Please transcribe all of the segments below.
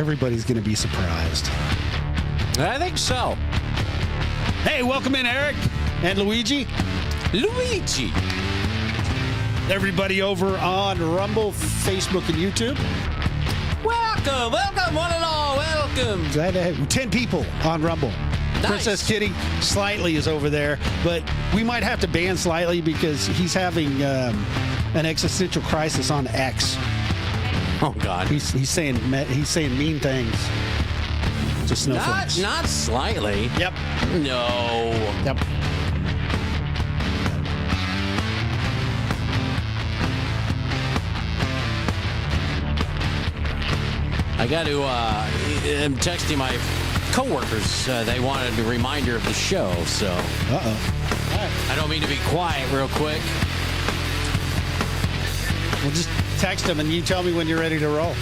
everybody's going to be surprised. I think so. Hey, welcome in, Eric and Luigi. Everybody over on Rumble, Facebook, and YouTube. Welcome, one and all, welcome. Glad to have 10 people on Rumble. Nice. Princess Kitty Slightly is over there, but we might have to ban Slightly because he's having an existential crisis on X. Oh God, he's saying mean things to snowflakes. Not slightly. Yep. No. Yep. I got to. I'm texting my coworkers. They wanted a reminder of the show, so. I don't mean to be quiet real quick. We'll just text them and you tell me when you're ready to roll.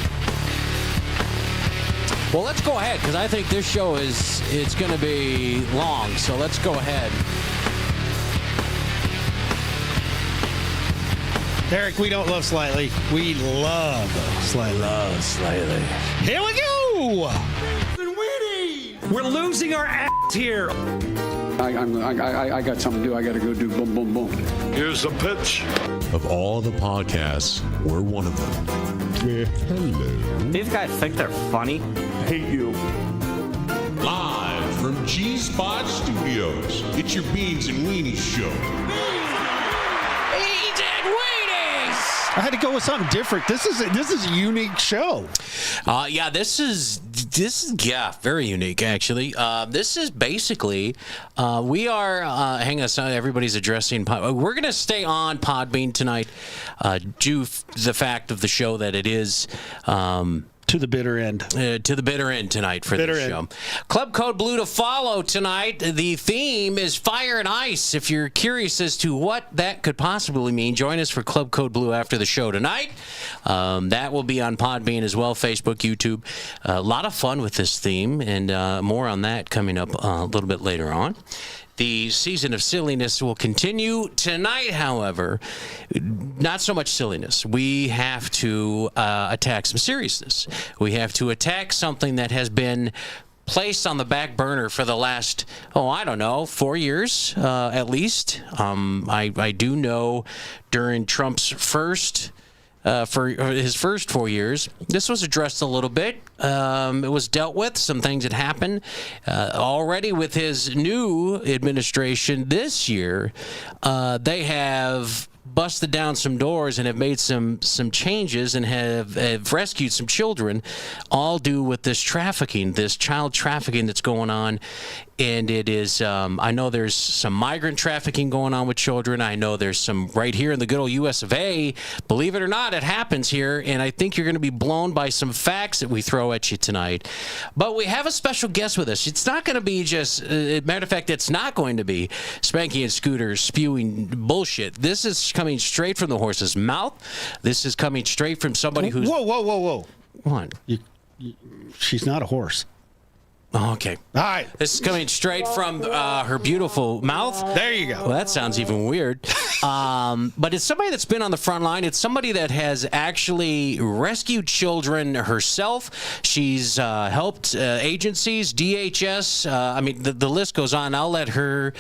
Well, let's go ahead because I think this show it's going to be long. So let's go ahead. Eric, we don't love Slightly. We love Slightly. Here we go. Weenie! We're losing our ass here. I got something to do. I got to go do boom, boom, boom. Here's the pitch. Of all the podcasts, we're one of them. Hello. These guys think they're funny. Hate you. Live from G-Spot Studios, it's your Beans and Weenie show. Beans and Weenies! I had to go with something different. This is a unique show. Yeah, this is very unique actually. This is basically we are hang on, everybody's addressing we're going to stay on Podbean tonight due the fact of the show that it is to the bitter end. To the bitter end tonight for this show. Club Code Blue to follow tonight. The theme is Fire and Ice. If you're curious as to what that could possibly mean, join us for Club Code Blue after the show tonight. That will be on Podbean as well, Facebook, YouTube. A lot of fun with this theme, and more on that coming up a little bit later on. The season of silliness will continue. Tonight, however, not so much silliness. We have to attack some seriousness. We have to attack something that has been placed on the back burner for the last, 4 years at least. I do know during Trump's for his first 4 years, this was addressed a little bit. It was dealt with. Some things had happened. Already with his new administration this year, they have busted down some doors and have made some changes and have rescued some children, all due with this trafficking, this child trafficking that's going on. And it is, I know there's some migrant trafficking going on with children. I know there's some right here in the good old U.S. of A. Believe it or not, it happens here. And I think you're going to be blown by some facts that we throw at you tonight. But we have a special guest with us. It's not going to be just, matter of fact, it's not going to be Spanky and Scooter spewing bullshit. This is coming straight from the horse's mouth. This is coming straight from somebody who's... Whoa. What? She's not a horse. Oh, okay. All right. This is coming straight from her beautiful mouth. There you go. Well, that sounds even weird. But it's somebody that's been on the front line. It's somebody that has actually rescued children herself. She's helped agencies, DHS. I mean, the list goes on. I'll let her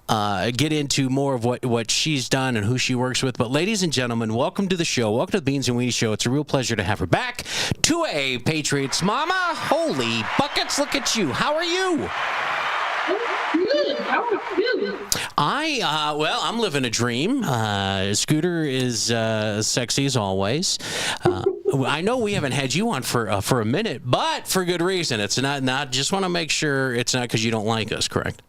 get into more of what she's done and who she works with. But ladies and gentlemen, welcome to the show. Welcome to the Beans and Weenie Show. It's a real pleasure to have her back. 2A Patriots Mama. Holy buckets, look at you. How are you? Good. How are you? I'm living a dream. Scooter is sexy as always. I know we haven't had you on for a minute, but for good reason. It's not just want to make sure it's not because you don't like us, correct?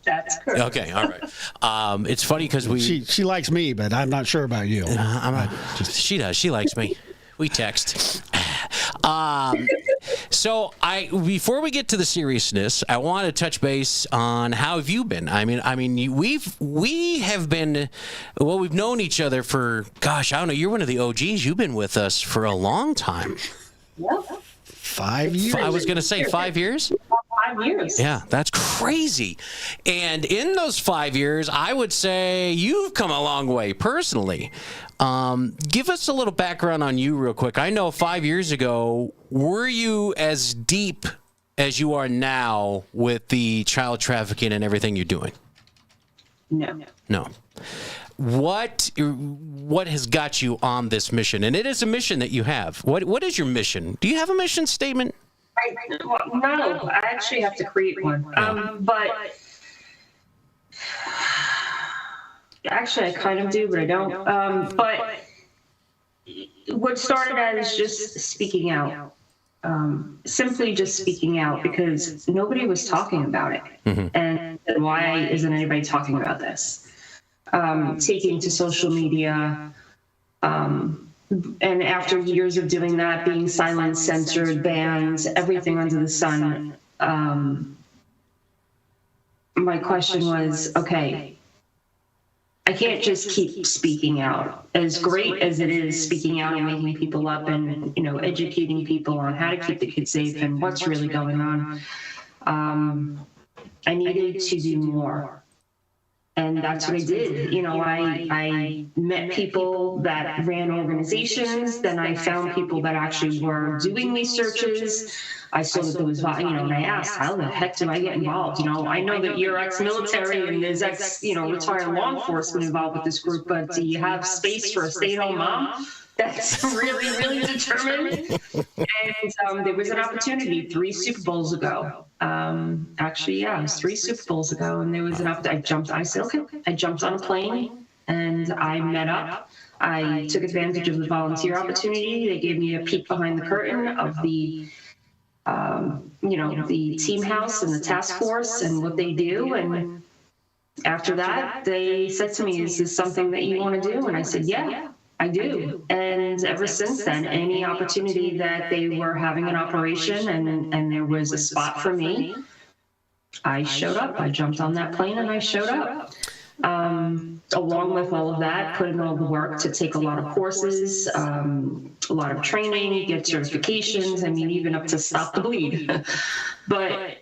That's correct. Okay, all right. It's funny because she likes me, but I'm not sure about you. She does. She likes me. We text. So before we get to the seriousness, I want to touch base on how have you been? I mean, we have been, well, we've known each other for, gosh, I don't know. You're one of the OGs. You've been with us for a long time. Yep. 5 years. I was going to say 5 years. 5 years. Yeah, that's crazy. And in those 5 years, I would say you've come a long way personally. Give us a little background on you real quick. I know 5 years ago, were you as deep as you are now with the child trafficking and everything you're doing? No. What has got you on this mission? And it is a mission that you have. What is your mission? Do you have a mission statement? No, I actually have to create one. But actually, I kind of do, but I don't. But what started as just speaking out, simply just speaking out, because nobody was talking about it. Mm-hmm. And why isn't anybody talking about this? Taking to social media, and after years of doing that, being silenced, censored, banned, everything under the sun, my question was, okay, I can't just keep speaking out. As great as it is speaking out and waking people up and, educating people on how to keep the kids safe and what's really going on, I needed to do more. And that's what I did. I met people that ran organizations. Then I found people that actually were doing these searches. I saw that there was, and I asked, how the heck do I get involved? I know that you're ex-military and there's retired law enforcement involved with this group, but do you have space for a stay-at-home mom that's really, really determined? And there was an opportunity 3 Super Bowls ago. Actually, yeah, it was 3 Super Bowls ago, and there was an opportunity. I said, okay. I jumped on a plane and I met up. I took advantage of the volunteer opportunity. They gave me a peek behind the curtain of the the team house and the task force and what they do. And after that, they said to me, is this something that you want to do? And I said, yeah, I do. And ever since then, any opportunity that they were having an operation and there was a spot for me, I showed up. I jumped on that plane and I showed up. Along with all of that, put in all the work to take a lot of courses, a lot of training, get certifications, even up to stop the bleed. But,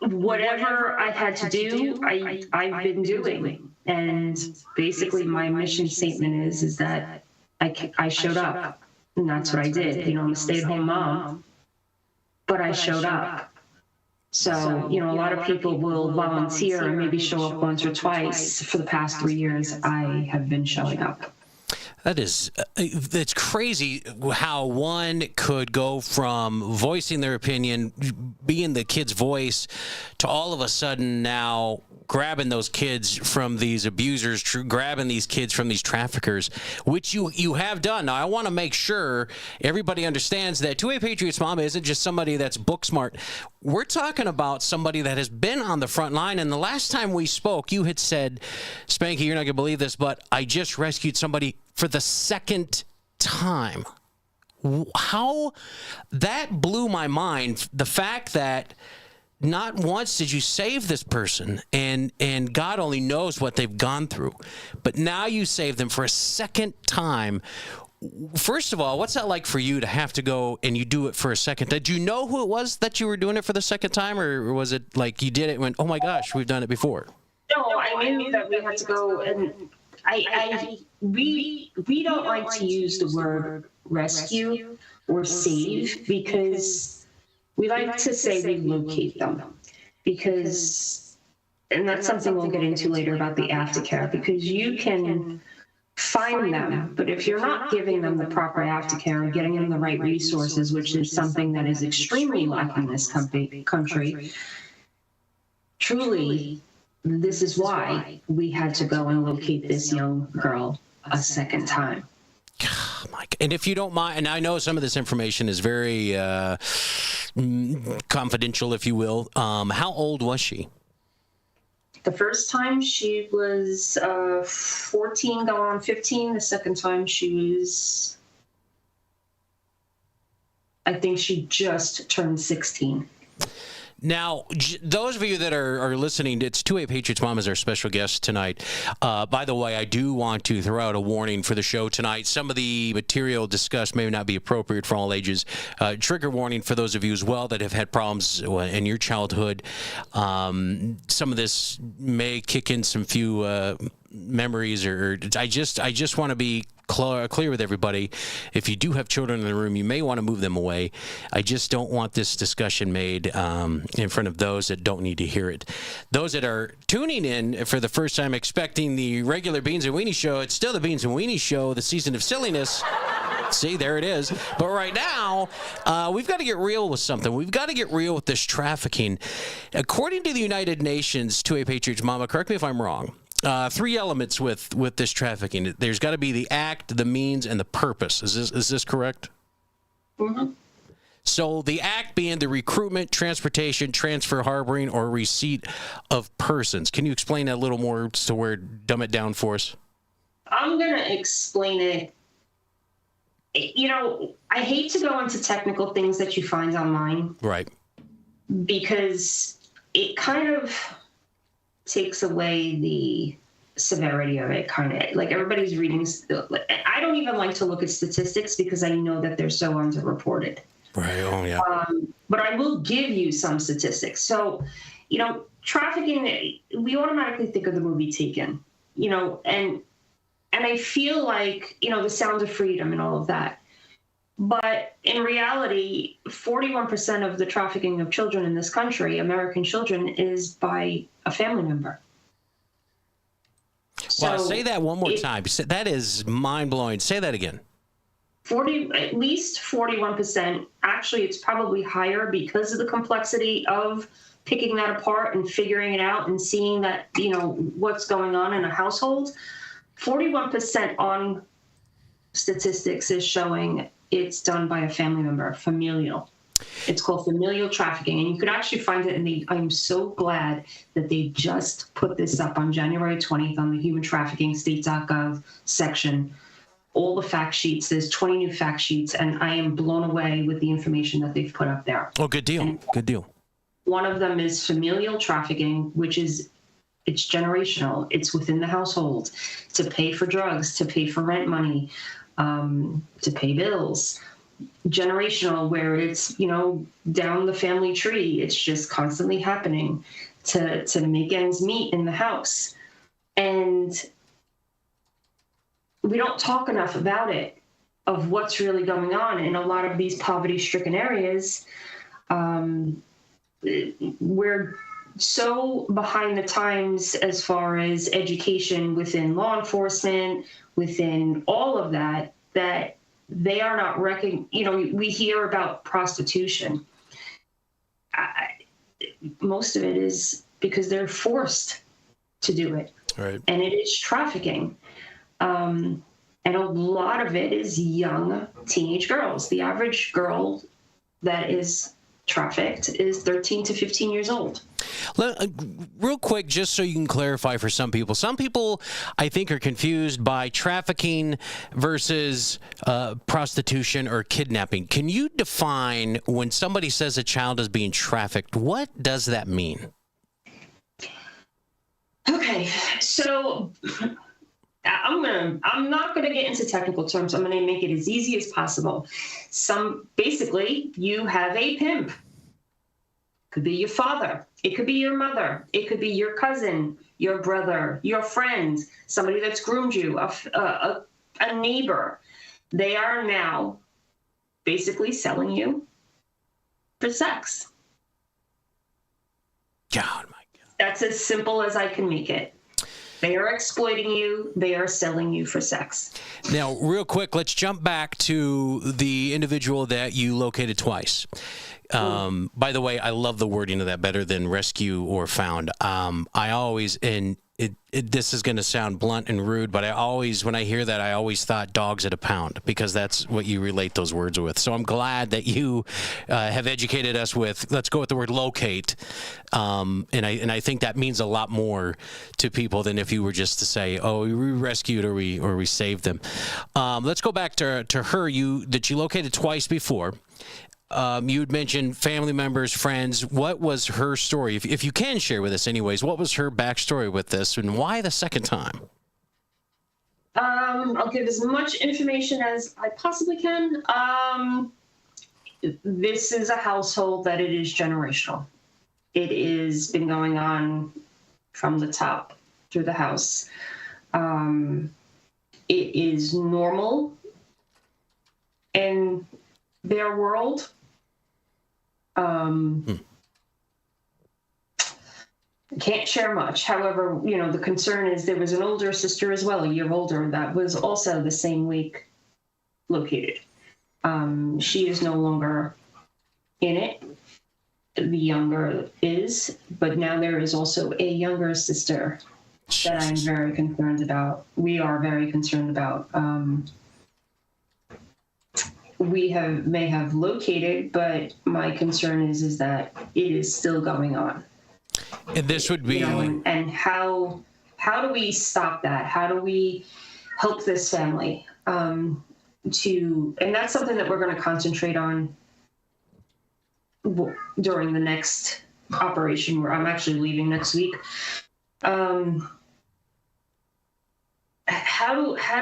whatever I had to do, I've been doing. And basically my mission statement is that I showed up, and that's what I did. I'm a stay-at-home mom, but I showed up. So, a lot of people will volunteer and maybe show up once or twice. For the past 3 years, I have been showing up. That's crazy how one could go from voicing their opinion, being the kid's voice, to all of a sudden now grabbing those kids from these abusers, grabbing these kids from these traffickers, which you have done. Now, I want to make sure everybody understands that Two-Way Patriots Mom isn't just somebody that's book smart. We're talking about somebody that has been on the front line. And the last time we spoke, you had said, Spanky, you're not going to believe this, but I just rescued somebody for the second time. How that blew my mind. The fact that not once did you save this person, and God only knows what they've gone through, but now you save them for a second time. First of all, what's that like for you to have to go and you do it for a second? Did you know who it was that you were doing it for the second time, or was it like you did it and went, oh my gosh, we've done it before? No, I knew that we had to go, and we don't like to use the word rescue or save, because we like to say we locate them, because, and that's something we'll get into later about the aftercare, because you can find them, but if you're not giving them the proper aftercare and getting them the right resources, which is something that is extremely lacking in this country, truly, this is why we had to go and locate this young girl a second time. Oh my God. And if you don't mind, and I know some of this information is very confidential, if you will, how old was she? The first time she was 14 going on 15. The second time she was, I think she just turned 16. Now, those of you that are listening, it's 2A Patriots Mom is our special guest tonight. By the way, I do want to throw out a warning for the show tonight. Some of the material discussed may not be appropriate for all ages. Trigger warning for those of you as well that have had problems in your childhood. Some of this may kick in some few memories, or I just want to be clear with everybody. If you do have children in the room, you may want to move them away. I just don't want this discussion made in front of those that don't need to hear it. Those that are tuning in for the first time, expecting the regular Beans and Weenie show, it's still the Beans and Weenie show, the season of silliness. See, there it is. But right now, we've got to get real with something. We've got to get real with this trafficking. According to the United Nations, 2A Patriots Mama, correct me if I'm wrong, 3 elements with this trafficking. There's got to be the act, the means, and the purpose. Is this correct? Mm-hmm. So the act being the recruitment, transportation, transfer, harboring, or receipt of persons. Can you explain that a little more so we're dumb it down for us? I'm going to explain it. You know, I hate to go into technical things that you find online. Right. Because it kind of takes away the severity of it, kind of like everybody's reading. I don't even like to look at statistics because I know that they're so underreported. Right. Oh, yeah. But I will give you some statistics. So, you know, trafficking, we automatically think of the movie Taken, you know, and I feel like, you know, The Sound of Freedom and all of that. But in reality, 41% of the trafficking of children in this country, American children, is by a family member. Well, say that one more time. That is mind-blowing. Say that again. At least 41%. Actually, it's probably higher because of the complexity of picking that apart and figuring it out and seeing that, you know, what's going on in a household. 41% on statistics is showing it's done by a family member, familial. It's called familial trafficking, and you could actually find it I'm so glad that they just put this up on January 20th on the human trafficking state.gov section. All the fact sheets, there's 20 new fact sheets, and I am blown away with the information that they've put up there. Oh, good deal. Good deal. One of them is familial trafficking, which is it's generational. It's within the household to pay for drugs, to pay for rent money, to pay bills. Generational, where it's, you know, down the family tree. It's just constantly happening to make ends meet in the house. And we don't talk enough about it, of what's really going on in a lot of these poverty-stricken areas. We're so behind the times as far as education within law enforcement, within all of that, that they are not you know, we hear about prostitution. Most of it is because they're forced to do it. Right. And it is trafficking. And a lot of it is young teenage girls. The average girl that is trafficked is 13 to 15 years old. Real quick, just so you can clarify for some people. Some people, I think, are confused by trafficking versus prostitution or kidnapping. Can you define when somebody says a child is being trafficked, what does that mean? Okay, so I'm not gonna get into technical terms. I'm gonna make it as easy as possible. Basically, you have a pimp. Could be your father. It could be your mother. It could be your cousin, your brother, your friend, somebody that's groomed you, a neighbor. They are now basically selling you for sex. God, my God. That's as simple as I can make it. They are exploiting you. They are selling you for sex. Now, real quick, let's jump back to the individual that you located twice. By the way, I love the wording of that better than rescue or found. I always, and this is going to sound blunt and rude, but when I hear that, I always thought dogs at a pound, because that's what you relate those words with. So I'm glad that you have educated us with, let's go with the word locate. And I think that means a lot more to people than if you were just to say, oh, we rescued or we saved them. Let's go back to her, that you located twice before. You had mentioned family members, friends. What was her story? If you can share with us anyways, what was her backstory with this and why the second time? I'll give as much information as I possibly can. This is a household that it is generational. It has been going on from the top through the house. It is normal in their world. Can't share much. However, the concern is there was an older sister as well, a year older, that was also the same week located. She is no longer in it. The younger is, but now there is also a younger sister that I'm very concerned about. We are very concerned about. We may have located, but my concern is that it is still going on. And this would be, and how do we stop that? How do we help this family and that's something that we're going to concentrate on during the next operation, where I'm actually leaving next week. How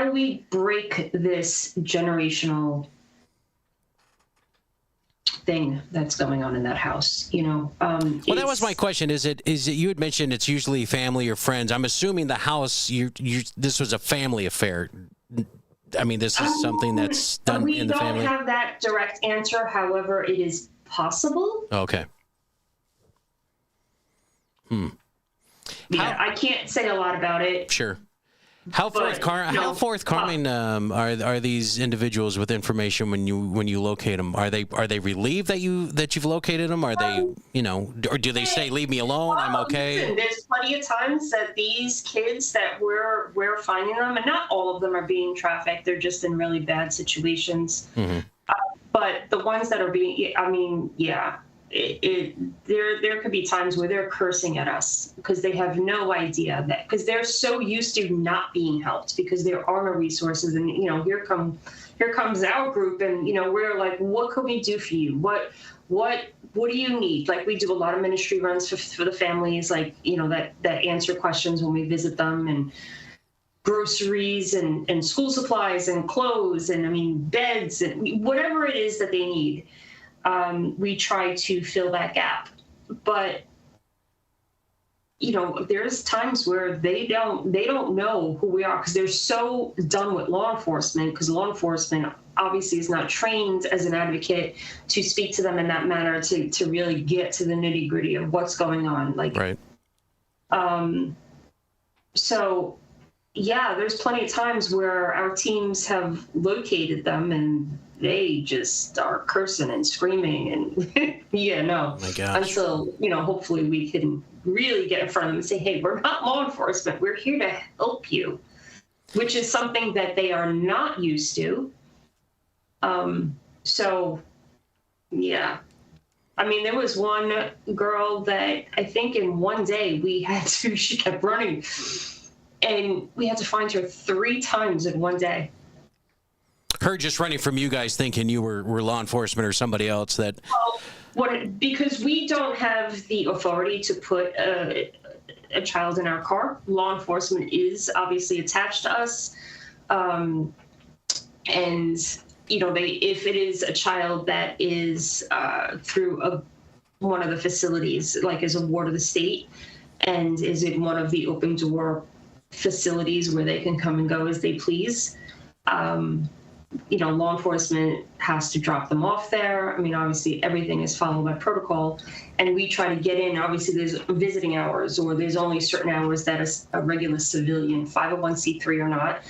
do we break this generational thing that's going on in that house? Well, that was my question. Is it you had mentioned it's usually family or friends. I'm assuming the house, this was a family affair. I mean, this is something that's done in the family. We don't have that direct answer. However, it is possible. Okay. Yeah, I can't say a lot about it. Sure. How forthcoming are these individuals with information when you locate them? Are they relieved that you've located them? Are they or do they say leave me alone? I'm okay. Listen, there's plenty of times that these kids that we're finding them, and not all of them are being trafficked. They're just in really bad situations. Mm-hmm. But the ones that are being, there could be times where they're cursing at us because they have no idea that, because they're so used to not being helped because there are no resources, and here comes our group, and we're like, what can we do for you? What do you need? Like, we do a lot of ministry runs for the families, like that answer questions when we visit them, and groceries and school supplies and clothes and beds and whatever it is that they need. We try to fill that gap, but there's times where they don't know who we are because they're so done with law enforcement, because law enforcement obviously is not trained as an advocate to speak to them in that manner to really get to the nitty gritty of what's going on. Right. So yeah, there's plenty of times where our teams have located them and they just are cursing and screaming and Oh my gosh. until, hopefully we can really get in front of them and say, hey, we're not law enforcement. We're here to help you, which is something that they are not used to. So yeah. There was one girl that I think in one day she kept running, and we had to find her 3 times in one day. Her just running from you guys thinking you were law enforcement or somebody else that... Because we don't have the authority to put a child in our car. Law enforcement is obviously attached to us. And, if it is a child that is through one of the facilities, like as a ward of the state, and is in one of the open door facilities where they can come and go as they please, law enforcement has to drop them off there. Obviously everything is followed by protocol, and we try to get in. Obviously there's visiting hours, or there's only certain hours that a regular civilian, 501c3 or not,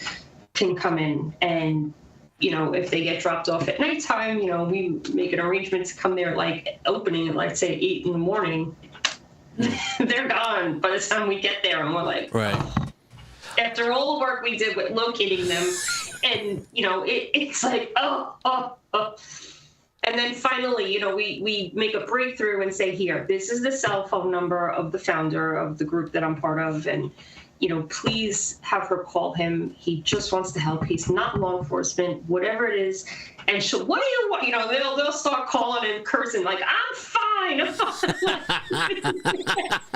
can come in. And if they get dropped off at nighttime, we make an arrangement to come there like opening at say 8 in the morning. They're gone by the time we get there, and we're like, right. After all the work we did with locating them, and it's like, oh. And then finally, we make a breakthrough and say, here, this is the cell phone number of the founder of the group that I'm part of, and please have her call him. He just wants to help. He's not law enforcement, whatever it is. And she'll, what do you want? They'll start calling and cursing, like, I'm fine.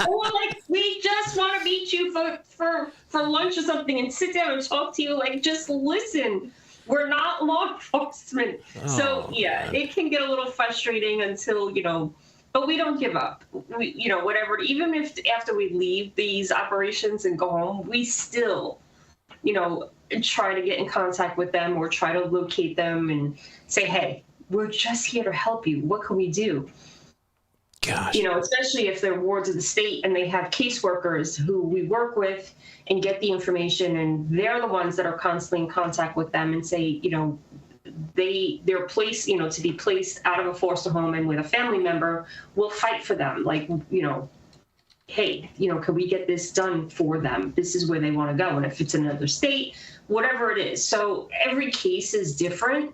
Or like, we just want to meet you for lunch or something and sit down and talk to you. Like, just listen. We're not law enforcement. So, yeah, it can get a little frustrating until, but we don't give up. We, whatever, even if after we leave these operations and go home, we still, try to get in contact with them or try to locate them and say, hey, we're just here to help you. What can we do? Gosh. Especially if they're wards of the state and they have caseworkers who we work with and get the information, and they're the ones that are constantly in contact with them and say, they're placed, to be placed out of a foster home and with a family member, we'll fight for them. Like, hey, can we get this done for them? This is where they want to go. And if it's another state, whatever it is. So every case is different.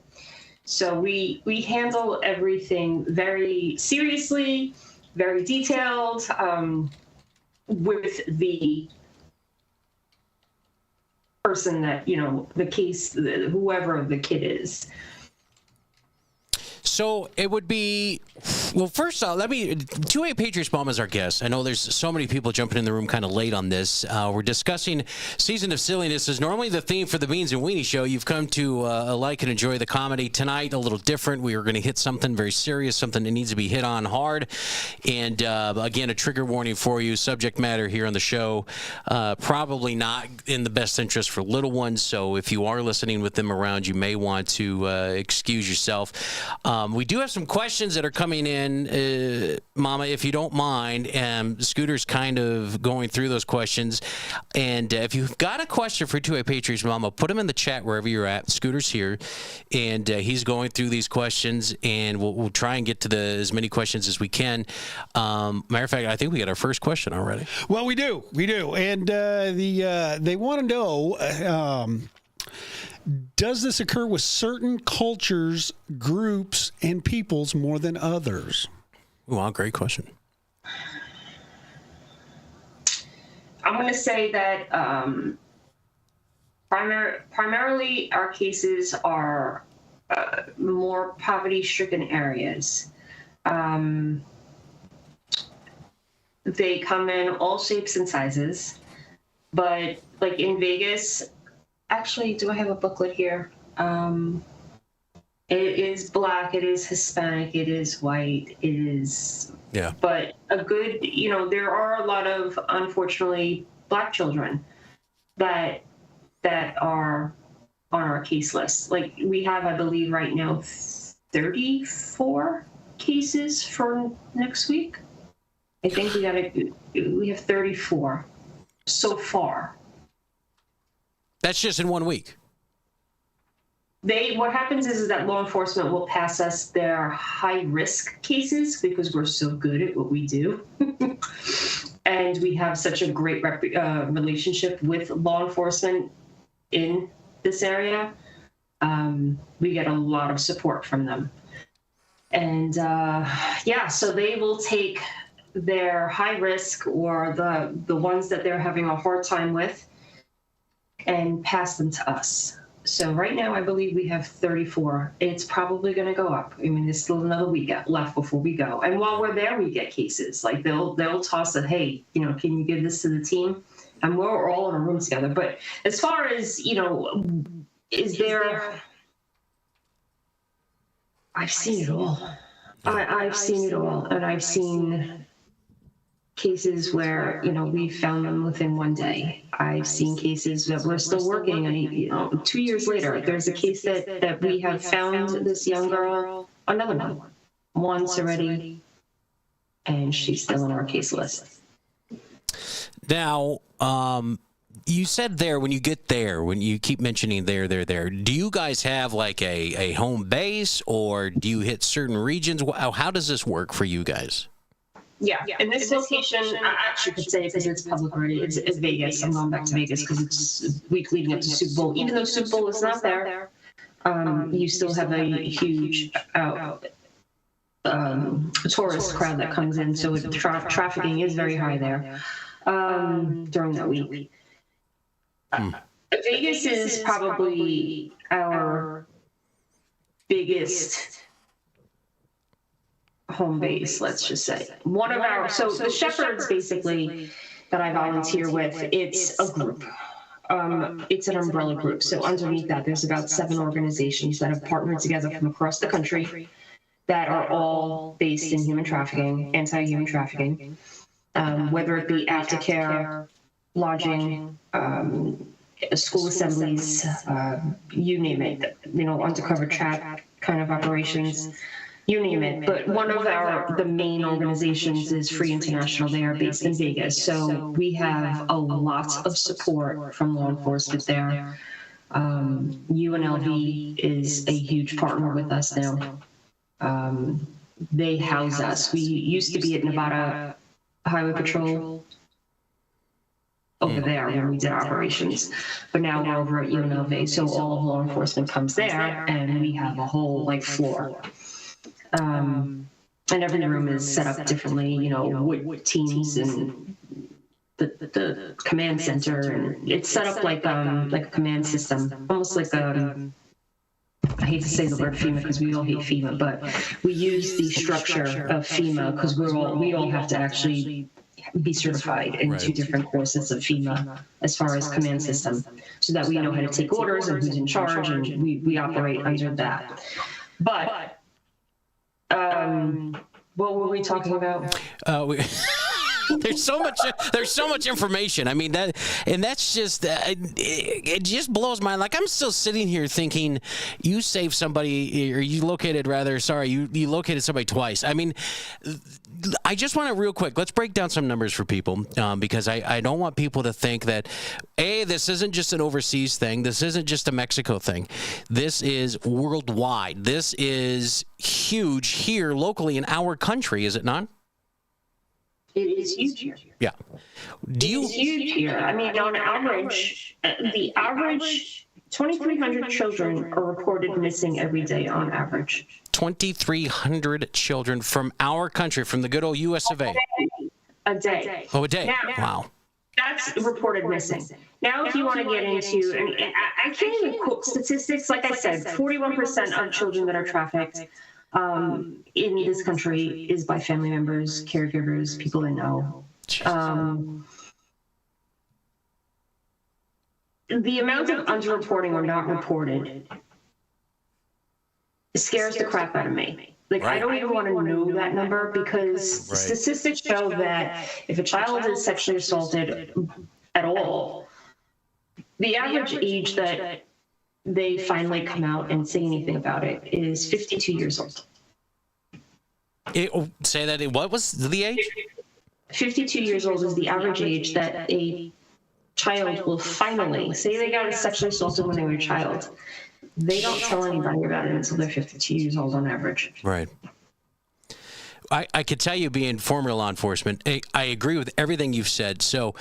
So we handle everything very seriously, very detailed, with the person that, the case, whoever the kid is. So it would be, well, first off, 2A Patriots Mom is our guest. I know there's so many people jumping in the room kind of late on this. We're discussing Season of Silliness is normally the theme for the Beans and Weenie show. You've come to like and enjoy the comedy. Tonight, a little different. We are going to hit something very serious, something that needs to be hit on hard. And again, a trigger warning for you. Subject matter here on the show, probably not in the best interest for little ones. So if you are listening with them around, you may want to excuse yourself. We do have some questions that are coming in, Mama, if you don't mind. Scooter's kind of going through those questions. And if you've got a question for 2A Patriots, Mama, put them in the chat wherever you're at. Scooter's here, and he's going through these questions, and we'll try and get to as many questions as we can. Matter of fact, I think we got our first question already. Well, we do. And they want to know... does this occur with certain cultures, groups, and peoples more than others? Wow, great question. I'm going to say that primarily our cases are more poverty-stricken areas. They come in all shapes and sizes, but like in Vegas... Actually, do I have a booklet here? It is Black, it is Hispanic, it is white, it is... Yeah. But a good, there are a lot of, unfortunately, Black children that are on our case list. Like, we have, I believe, right now, 34 cases for next week. I think we have 34 so far. That's just in 1 week. What happens is that law enforcement will pass us their high-risk cases because we're so good at what we do. And we have such a great relationship with law enforcement in this area. We get a lot of support from them. And so they will take their high-risk or the ones that they're having a hard time with and pass them to us. So right now, I believe we have 34. It's probably going to go up. I mean, there's still another week left before we go. And while we're there, we get cases. Like they'll toss it, hey, can you give this to the team? And we're all in a room together. But as far as, is there... I've seen it all. I've seen it all. And I've seen cases where, we found them within 1 day. I've seen cases that we're still working, and 2 years later, there's a case that we have found this young girl, another one, once already, and she's still on our case list. Now, you said when you get there, when you keep mentioning there, do you guys have like a home base, or do you hit certain regions? How does this work for you guys? Yeah, in this location, I actually could say, because it's public already, it's Vegas. I'm going back to Vegas because it's week leading up to Super Bowl. Even though Super Bowl is not there, you still have a huge tourist crowd that comes in. So trafficking is very high there during that week. Vegas is probably our biggest home base, let's just say. So the Shepherds, basically, that I volunteer with, it's a group. It's an umbrella group. So underneath that, there's about 7 organizations that have partnered together from across the country that are all based in human trafficking, anti-human trafficking, whether it be aftercare, lodging, school assemblies, you name it, undercover chat kind of operations, you name it. But one of the main organizations is Free International. They are based in Vegas. So we have a lot of support from law enforcement there. UNLV is a huge partner with us now. They house us. We used to be at Nevada Highway Patrol over there when we did operations, but now we're over at UNLV. So all of law enforcement comes there, and we have a whole floor. And every room is set up differently, with teams and the command center, and it's set up like a command system, almost like I hate to say the word FEMA because we all hate FEMA, but we use the structure of FEMA because we all have to actually be certified in 2 different courses of FEMA as far as command system, so that we know how to take orders and who's in charge, and we operate under that. But what were we talking about? There's so much information. I mean, that's just it just blows my mind. Like, I'm still sitting here thinking you saved somebody, or you located somebody twice. I mean, I just want to real quick, let's break down some numbers for people, because I don't want people to think that, this isn't just an overseas thing. This isn't just a Mexico thing. This is worldwide. This is huge here locally in our country, is it not? It is huge here. Yeah. It's huge here. I mean, on average, the average 2,300 children are reported missing every day on average. 2,300 children from our country, from the good old US of A. A day. Oh, a day. Now, wow. That's reported missing. Now, if you want to get into, and I can't even quote statistics. Like I said, 41% of children that are trafficked in this country is by family members, caregivers, people they know. The amount of underreporting or not reported scares the crap out of me. I don't even want to know that number, because statistics show that if a child is sexually assaulted at all, the average age that they finally come out and say anything about it is 52 years old. What was the age? 52 years old is the average age that a child will finally say they got sexually assaulted when they were a child. They don't tell anybody about it until they're 52 years old on average. Right. I could tell you, being former law enforcement, I agree with everything you've said. So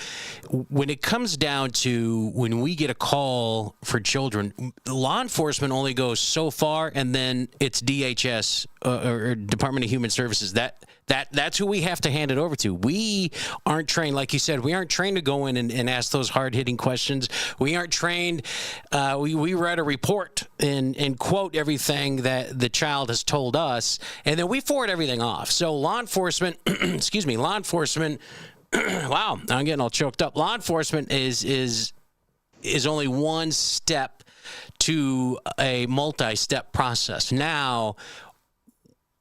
when it comes down to when we get a call for children, law enforcement only goes so far, and then it's DHS or Department of Human Services. That's who we have to hand it over to. We aren't trained, like you said, we aren't trained to go in and ask those hard-hitting questions. We aren't trained. We read a report and quote everything that the child has told us, and then we forward everything off. So law enforcement, wow, I'm getting all choked up. Law enforcement is only one step to a multi-step process. Now,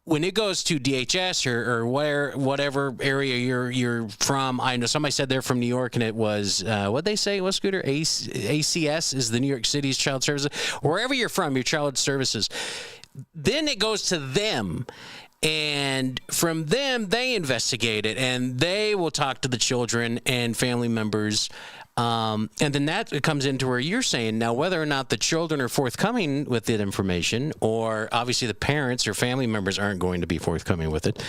when it goes to DHS or whatever area you're from, I know somebody said they're from New York, and it was what'd they say? What, Scooter? ACS is the New York City's Child Services. Wherever you're from, your child services. Then it goes to them, and from them they investigate it, and they will talk to the children and family members. And then that comes into where you're saying now, whether or not the children are forthcoming with that information, or obviously the parents or family members aren't going to be forthcoming with it.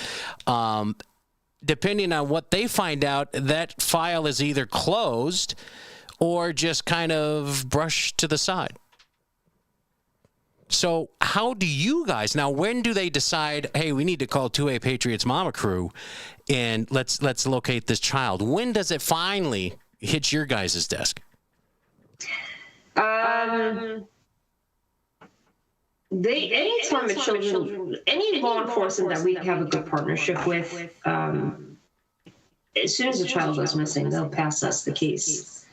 Depending on what they find out, that file is either closed or just kind of brushed to the side. So how do you guys, now when do they decide, hey, we need to call 2A Patriots Mama Crew and let's locate this child? When does it finally hit your guys' desk? Anytime a children, any law enforcement that we have a good partnership with, as soon as a child goes missing, they'll pass us the case.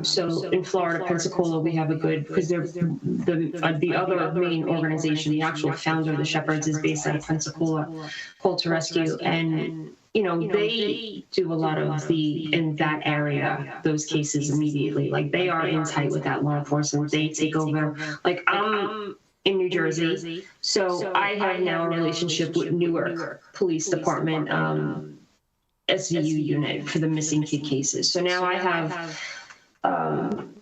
So in Florida, Pensacola, we have a good, because they're the other main organization, the actual founder of the Shepherds is based out of Pensacola, Call to Rescue, and they do a lot of in that area, those cases immediately. Like they are in tight with that law enforcement. They take over. Like I'm in New Jersey, so I have now a relationship with Newark Police Department, SVU unit for the missing kid cases. So now I have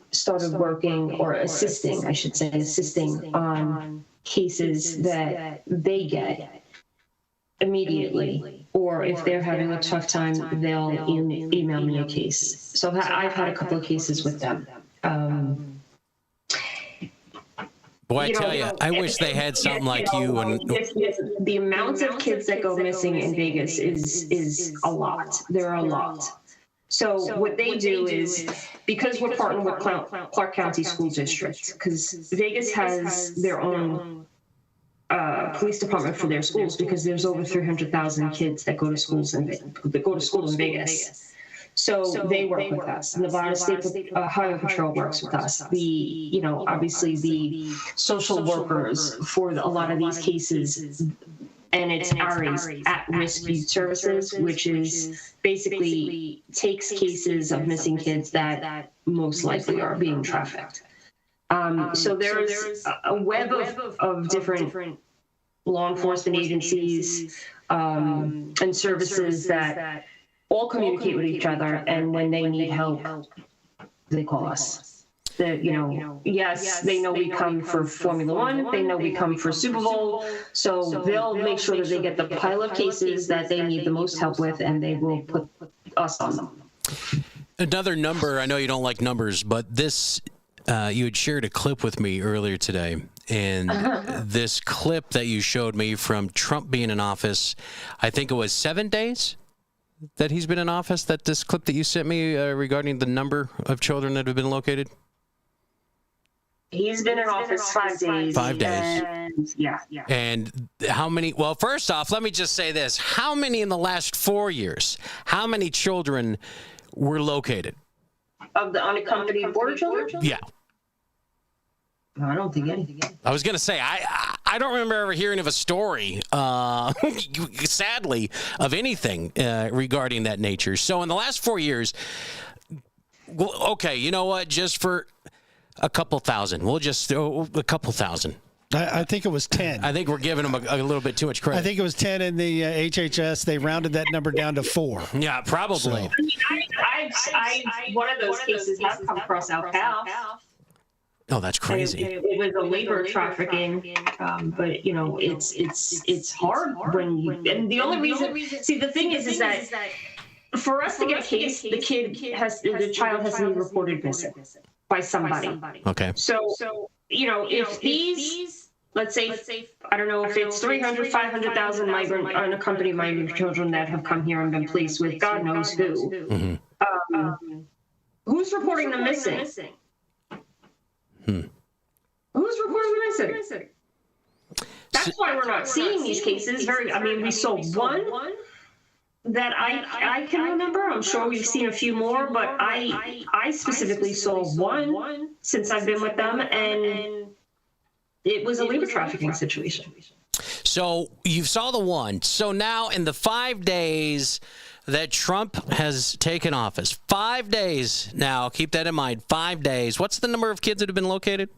started working or assisting, I should say, assisting on cases that they get immediately, or if they're having a tough time, they'll email me a case. So I've had a couple of cases with them. Boy, I tell you, I wish they had something like you. And the amount of kids that go missing in Vegas is a lot. There are a lot. So what they do is, because we're partnered with Clark County School District, because Vegas has their own police department for their schools, because there's over 300,000 kids that go to schools in Vegas. So they work with us. Nevada State Highway Patrol works with us. Obviously the social workers for a lot of these cases, and it's ARIS, At-Risk Youth Services, which is basically takes cases of missing kids that most likely are being trafficked. So there's a web of different law enforcement agencies and services that all communicate with each other, and when they need help, they call us. Yes, they know we come for Formula One, they know we come for Super Bowl, so they'll make sure that they get the pile of cases that they need the most help with, and they will put us on them. Another number, I know you don't like numbers, but this, you had shared a clip with me earlier today, and this clip that you showed me from Trump being in office, I think it was 7 days that he's been in office, that this clip that you sent me regarding the number of children that have been located? He's been in office 5 days. 5 days. And yeah. And how many, well, first off, let me just say this. How many in the last 4 years, how many children were located? Of the unaccompanied border children? Yeah. No, I don't think any. I was going to say, I don't remember ever hearing of a story, sadly, of anything regarding that nature. So in the last 4 years, okay, you know what? Just for a couple thousand. We'll just a couple thousand. I think it was 10. I think we're giving them a little bit too much credit. I think it was 10 in the HHS. They rounded that number down to 4. Yeah, probably. So. I mean, one of those cases has come across our path. Oh, that's crazy. It was a labor trafficking, but it's hard when you. And the only reason, see, the thing is that for us to get a case, the child has to be reported missing by somebody. Okay. So if these, let's say, I don't know if it's 300, 500,000 unaccompanied migrant children that have come here and been placed with God knows who, who's reporting them missing? Who's reporting them missing? That's why we're not seeing these cases. We saw one that I can remember. I'm sure we've seen a few more, but I specifically saw one since I've been with them, and it was a labor trafficking situation. So you saw the one. So now in the 5 days that Trump has taken office, 5 days now, keep that in mind, 5 days. What's the number of kids that have been located?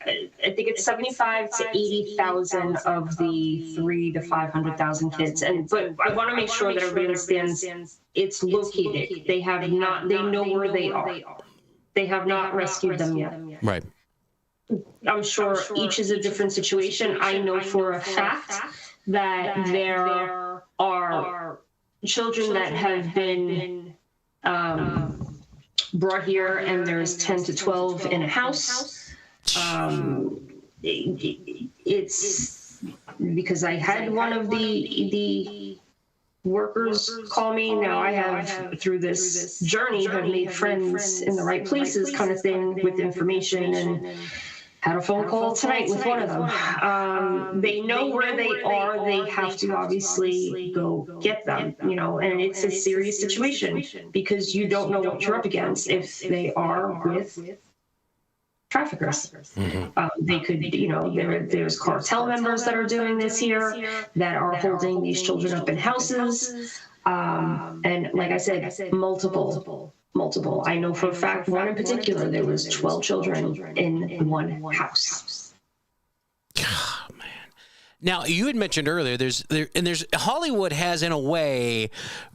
I think it's 75 to 80,000 of the 300 to 500,000 kids. But I want to make sure that everybody understands it's located. They have not. They know where they are. They have not rescued them yet. Right. I'm sure each is a different situation. I know for a fact that there are children that have been brought here, and there's 10 to 12 in a house. It's because I had one of the workers call me. Now I have, through this journey, have made friends in the right places kind of thing with information, and had a phone call tonight with one of them. They know where they are. They have to obviously go get them, and it's a serious situation because you don't know what you're up against if they are with traffickers. They could, there's cartel members that are doing this here, that are holding these children up in houses. And like I said, multiple. I know for a fact, one in particular, there was 12 children in one house. Oh, man. Now, you had mentioned earlier, there's Hollywood has, in a way,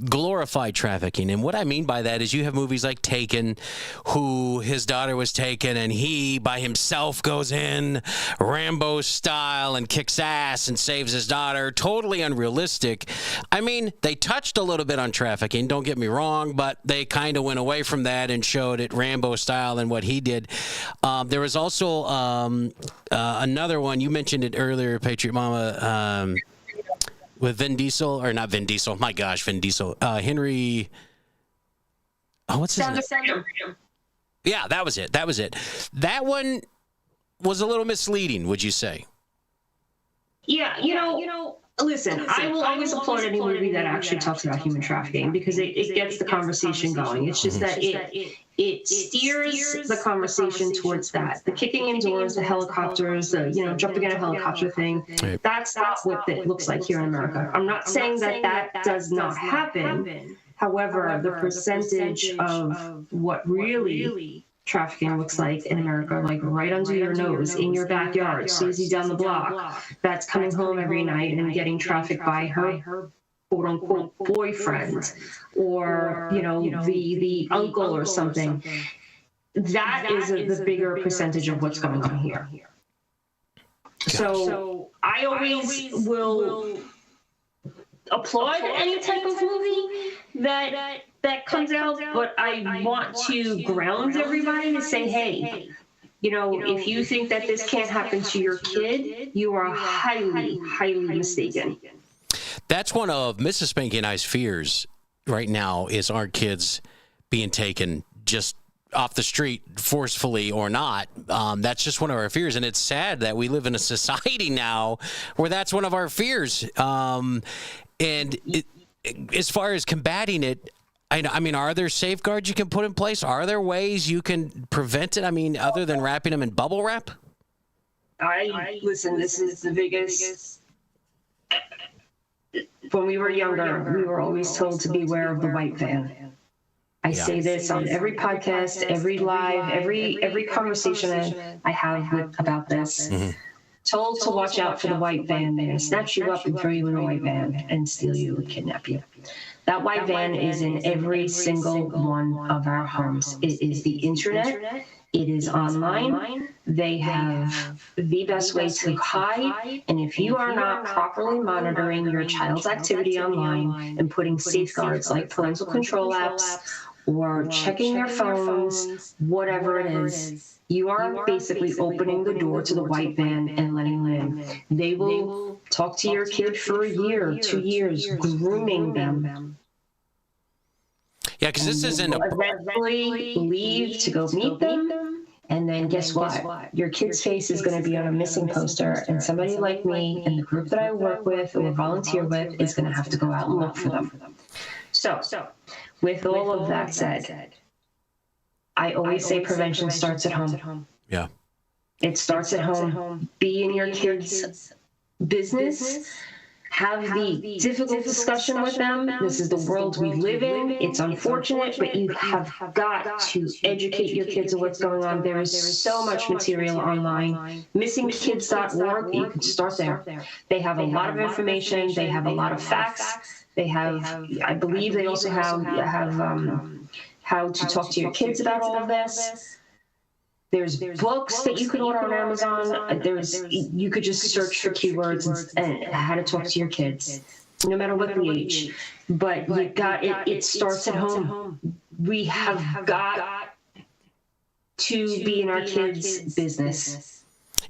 glorified trafficking. And what I mean by that is you have movies like Taken, who his daughter was taken, and he, by himself, goes in Rambo style and kicks ass and saves his daughter. Totally unrealistic. I mean, they touched a little bit on trafficking, don't get me wrong, but they kind of went away from that and showed it Rambo style and what he did. There was also another one, you mentioned it earlier, Patriot Mama, with Vin Diesel, or not Vin Diesel, my gosh, Vin Diesel, Henry, what's his name? Yeah, that was it. That one was a little misleading, would you say? Yeah, listen, I will always applaud any movie that actually talks about human trafficking because it gets the conversation going. It's just that it steers the conversation towards that. The kicking in doors, the helicopters, the jumping in a helicopter thing, that's not what it looks like here in America. I'm not saying that does not happen. However, the percentage of what really trafficking looks like in America, like right under your nose, in your backyard, Susie down the block, that's coming home every night and getting trafficked by her quote unquote boyfriend, or the uncle or something. That is the bigger percentage of what's going on here. So I always will applaud any type of movie that comes out, but I want to ground everybody to say, hey, if you think that this can't happen to your kid, you are highly, highly mistaken. That's one of Mrs. Spanky and I's fears right now, is our kids being taken just off the street, forcefully or not. That's just one of our fears, and it's sad that we live in a society now where that's one of our fears. As far as combating it, I mean, are there safeguards you can put in place? Are there ways you can prevent it? I mean, other than wrapping them in bubble wrap? Listen, this is the biggest. When we were younger, we were always told to beware of the white van. I say this on every podcast, every live, every conversation I have about this. Mm-hmm. Told to watch out for the white van. They're going to snatch you up and throw you in the white van and steal you and kidnap you. That white van is in every single one of our homes. It is the internet. It is online. They have the best way to hide. And if you are not properly monitoring your child's activity online and putting safeguards like parental control apps or checking their phones, whatever it is, you are basically opening the door to the white van and letting them in. They will talk to your kid for a year, 2 years, grooming them. Yeah, because this isn't eventually leave to go meet them, and then guess what? Your kid's face is going to be on a missing poster, and somebody like me and the group that I work with or volunteer with is going to have to go out and look for them. So, with all of that said, I always say prevention starts at home. Yeah. It starts at home. Be in your kids' business. Have the difficult discussion with them. This is the world we live in. It's unfortunate, but you have got to educate your kids on what's going on. There is so much material online. Missingkids.org, you can start there. They have a lot of information. They have a lot of facts. They have, I believe they also have how to talk to your kids about all of this. There's books that you can order on Amazon. You could just search for keywords and how to talk to your kids, no matter what the age. But you got it starts at home. We have got to be in our kids' business.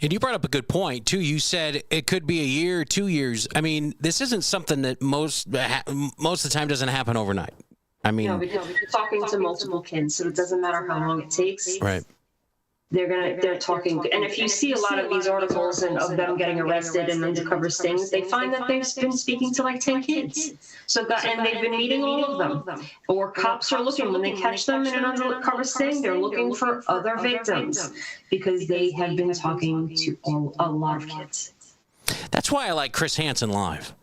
And you brought up a good point, too. You said it could be a year, 2 years. I mean, this isn't something that most of the time doesn't happen overnight. I mean, No, because you're talking to multiple kids, so it doesn't matter how long it takes. right. They're talking, and if you see a lot of these articles and of them getting arrested and undercover stings, they find that they've been speaking to like 10 kids. And they've been meeting all of them. Or cops are looking when they catch them in an undercover sting. They're looking for other victims because they have been talking to a lot of kids. That's why I like Chris Hansen live.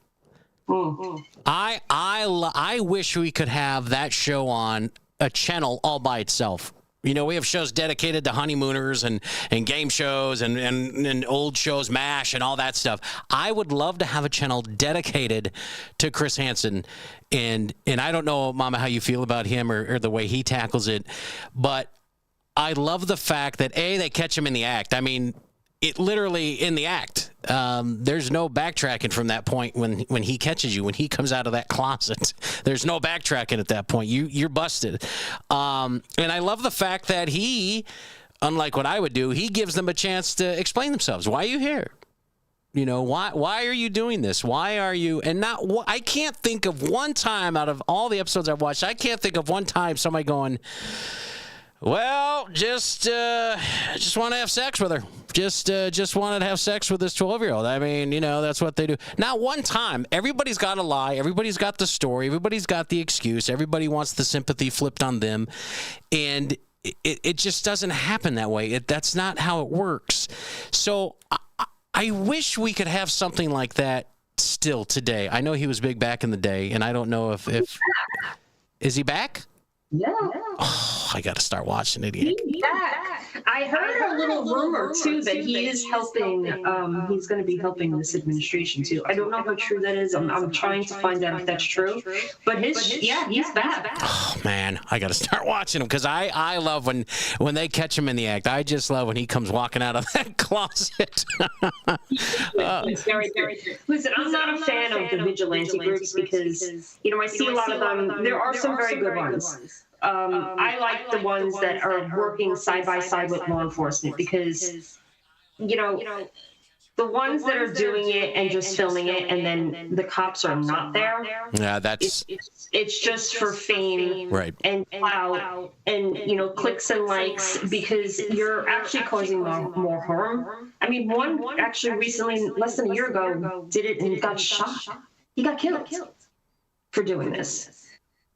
Mm. I wish we could have that show on a channel all by itself. You know, we have shows dedicated to honeymooners and game shows and old shows, MASH and all that stuff. I would love to have a channel dedicated to Chris Hansen. And I don't know, Mama, how you feel about him or the way he tackles it. But I love the fact that, A, they catch him in the act. I mean, it literally in the act. There's no backtracking from that point when he catches you, when he comes out of that closet. There's no backtracking at that point. You're busted. And I love the fact that he, unlike what I would do, he gives them a chance to explain themselves. Why are you here? You know, why are you doing this? Why are you? And I can't think of one time out of all the episodes I've watched, I can't think of one time somebody going, well, just want to have sex with her. Just wanted to have sex with this 12-year-old. I mean, you know, that's what they do. Not one time. Everybody's got a lie. Everybody's got the story. Everybody's got the excuse. Everybody wants the sympathy flipped on them. And it just doesn't happen that way. That's not how it works. So I wish we could have something like that still today. I know he was big back in the day, and I don't know if is he back? Yeah. Oh, I got to start watching it again. He's back. I heard a little rumor too that he is helping. He's going to be helping this administration too. I don't know how true that is. I'm trying to find out if that's true. But he's back. Oh man, I got to start watching him because I love when they catch him in the act. I just love when he comes walking out of that closet. It's very, very good. Listen, I'm not a fan of the vigilante groups because I see a lot of them. There are some very good ones. I like the ones that are working side by side with law enforcement because, the ones that are doing it and just filming it and then the cops are not there. Yeah, it's just for fame, right, and clout and clicks and likes because you're actually causing more harm. I mean, one actually recently, less than a year ago, did it and got shot. He got killed for doing this.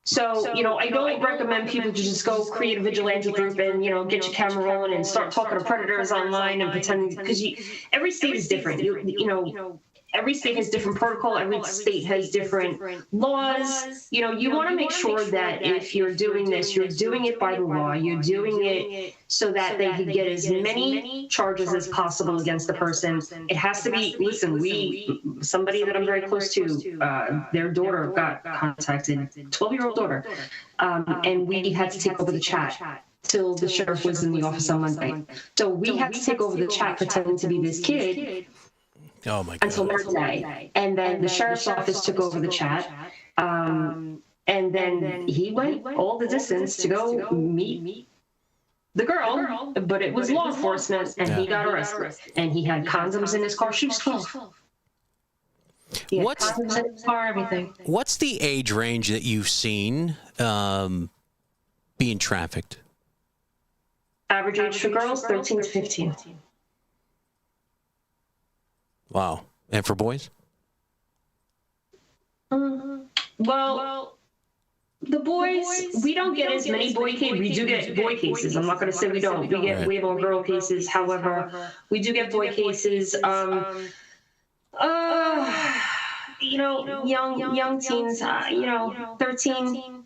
So, I don't recommend people to just go create a vigilante group and, get your camera rolling and start talking to predators online and pretending, because every state is different. Every state has different protocol. Every state has different laws. You want to make sure that if you're doing this, you're doing it by the law. You're doing it so that they can get as many charges as possible against the person. It has to be, somebody that I'm very close to, their daughter got contacted, 12-year-old daughter, and we had to take over the chat till the sheriff was in the office on Monday. So we had to take over the chat pretending to be this kid. Oh my God. Until Monday. And then the sheriff's office took over the chat. And then he went all the distance to go meet the girl, but it was law enforcement, and he got arrested. And he had condoms in his car. She was 12. He had condoms in his car, everything. What's the age range that you've seen being trafficked? Average age for girls, 13 to 15. Wow. And for boys? Well, the boys, we don't get as many boy cases. We do get boy cases. I'm not going to say we don't. We get way more girl cases. However, we do get boy cases. Young teens, 13.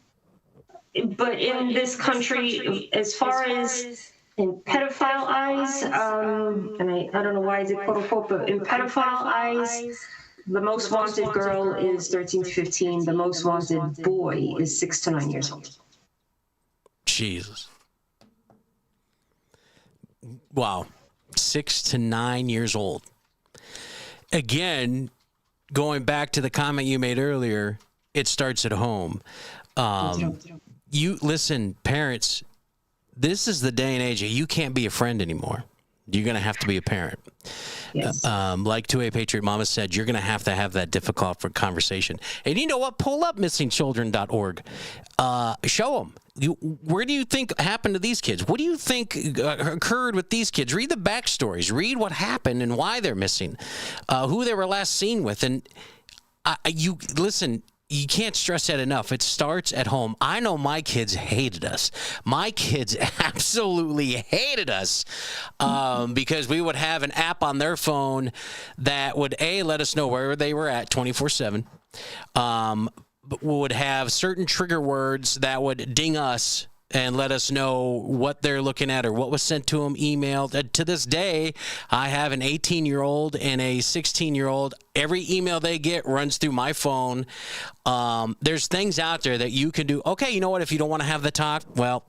But in this country, as far as in pedophile eyes, and I don't know why I did quote unquote, but in pedophile eyes, the most wanted girl is 13 to 15. The most wanted boy is 6 to 9 years old. Jesus. Wow. 6 to 9 years old. Again, going back to the comment you made earlier, it starts at home. You listen, parents, this is the day and age you can't be a friend anymore. You're going to have to be a parent. Yes. Like 2A Patriot Mama said, you're going to have that difficult for conversation. And you know what? Pull up missingchildren.org. Show them. Where do you think happened to these kids? What do you think occurred with these kids? Read the backstories. Read what happened and why they're missing, who they were last seen with. And you listen. You can't stress that enough. It starts at home. I know my kids hated us. My kids absolutely hated us because we would have an app on their phone that would, let us know where they were at 24/7. Would have certain trigger words that would ding us and let us know what they're looking at or what was sent to them, emailed. To this day, I have an 18-year-old and a 16-year-old. Every email they get runs through my phone. There's things out there that you can do. Okay, you know what? If you don't want to have the talk, well,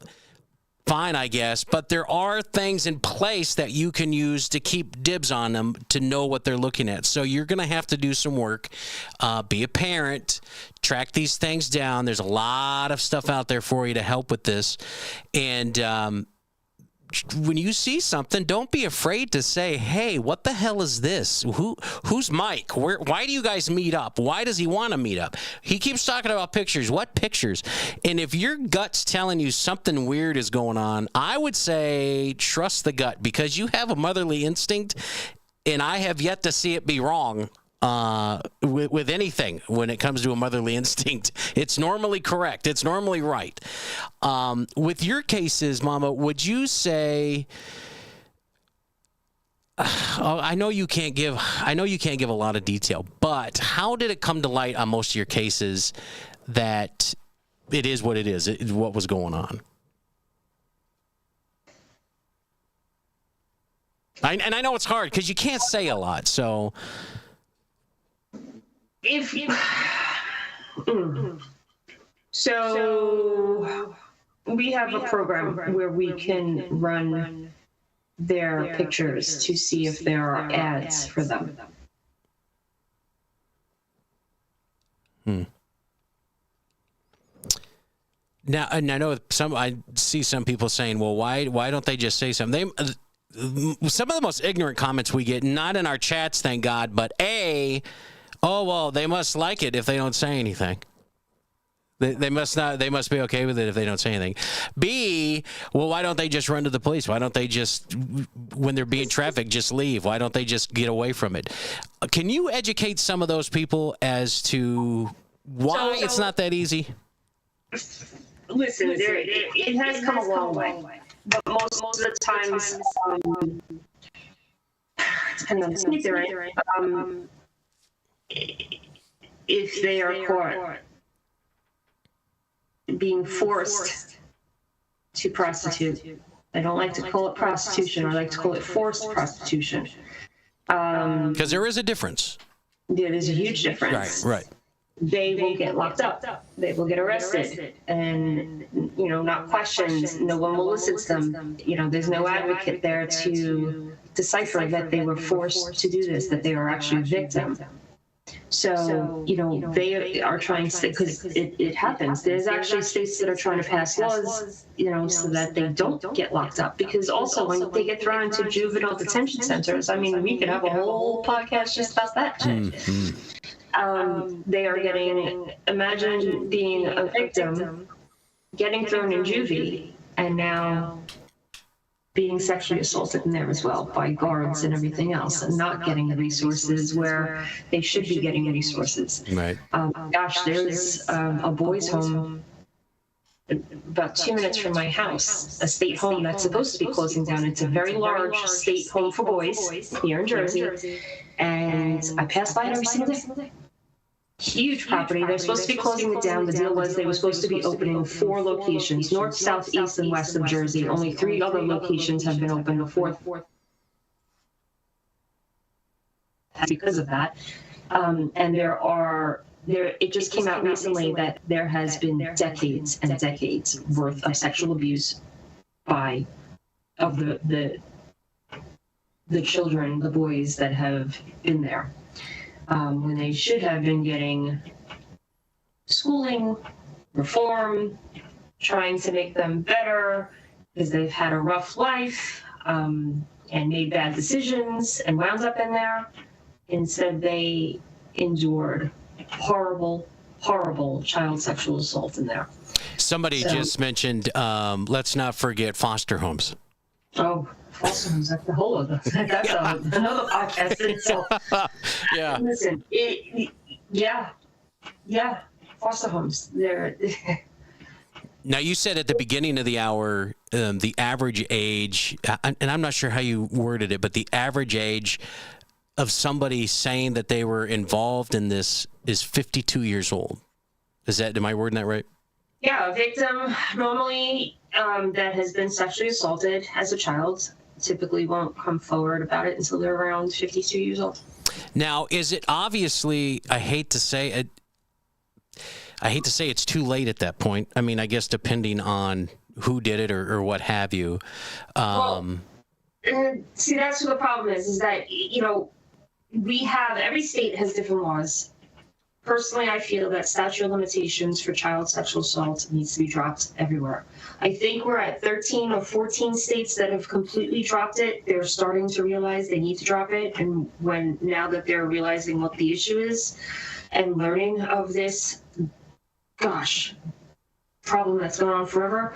fine, I guess. But there are things in place that you can use to keep dibs on them to know what they're looking at. So you're going to have to do some work. Be a parent. Track these things down. There's a lot of stuff out there for you to help with this. And when you see something, don't be afraid to say, hey, what the hell is this? Who's Mike? Why do you guys meet up? Why does he want to meet up? He keeps talking about pictures. What pictures? And if your gut's telling you something weird is going on, I would say trust the gut, because you have a motherly instinct, and I have yet to see it be wrong. With anything when it comes to a motherly instinct. It's normally correct. It's normally right. With your cases, Mama, would you say, I know you can't give a lot of detail, but how did it come to light on most of your cases that it is what it is, what was going on? And I know it's hard because you can't say a lot, so... So we have a program where we can run their pictures to see if there are ads for them. Now, and I know I see some people saying, well, why don't they just say something? Some of the most ignorant comments we get, not in our chats, thank God, but oh, well, they must like it if they don't say anything. They must not. They must be okay with it if they don't say anything. B, well, why don't they just run to the police? Why don't they just, when they're being trafficked, just leave? Why don't they just get away from it? Can you educate some of those people as to why it's not that easy? Listen, it has come a long way, but most of the times, depending on the state, right? If they are caught being forced to prostitute, I don't like to call it prostitution. I like to call it forced prostitution. Because there is a difference. There is a huge difference. Right. They will get locked up. They will get arrested, and not questioned. No one will listen to them. There's no advocate there to decipher that they were forced to do this, that they are actually a victim. So, they are trying to, because it happens. There's actually states that are trying to pass laws, so that they don't get locked up. Because also when they get thrown into juvenile detention centers, we could have a whole podcast just about that shit. Mm-hmm. They are getting, imagine being a victim, getting thrown in juvie, and now being sexually assaulted in there as well by guards and everything else, and not getting the resources where they should be getting resources. Right. There's a boys' home about 2 minutes from my house, a state home that's supposed to be closing down. It's a very large state home for boys here in Jersey, and I pass by it every single day. Huge property. They're supposed to be closing it down. The deal was they were supposed to be opening 4 locations, north, south, east, and west of Jersey. Only 3 other locations have been opened before. Because of that. And it just came out recently that there has been decades and decades worth of sexual abuse of the children, the boys that have been there. When they should have been getting schooling, reform, trying to make them better because they've had a rough life. and made bad decisions and wound up in there. Instead, they endured horrible, horrible child sexual assault in there. Somebody just mentioned, let's not forget foster homes. Oh, foster homes, that's the whole other, that's another podcast in itself. Yeah. Listen, foster homes, they're... Now, you said at the beginning of the hour, the average age, and I'm not sure how you worded it, but the average age of somebody saying that they were involved in this is 52 years old. Am I wording that right? Yeah, a victim normally that has been sexually assaulted as a child typically won't come forward about it until they're around 52 years old. Now, is it obviously, I hate to say it's too late at that point. I mean, I guess depending on who did it or what have you. See, that's what the problem is that, every state has different laws. Personally, I feel that statute of limitations for child sexual assault needs to be dropped everywhere. I think we're at 13 or 14 states that have completely dropped it. They're starting to realize they need to drop it. And now that they're realizing what the issue is and learning of this, problem that's going on forever.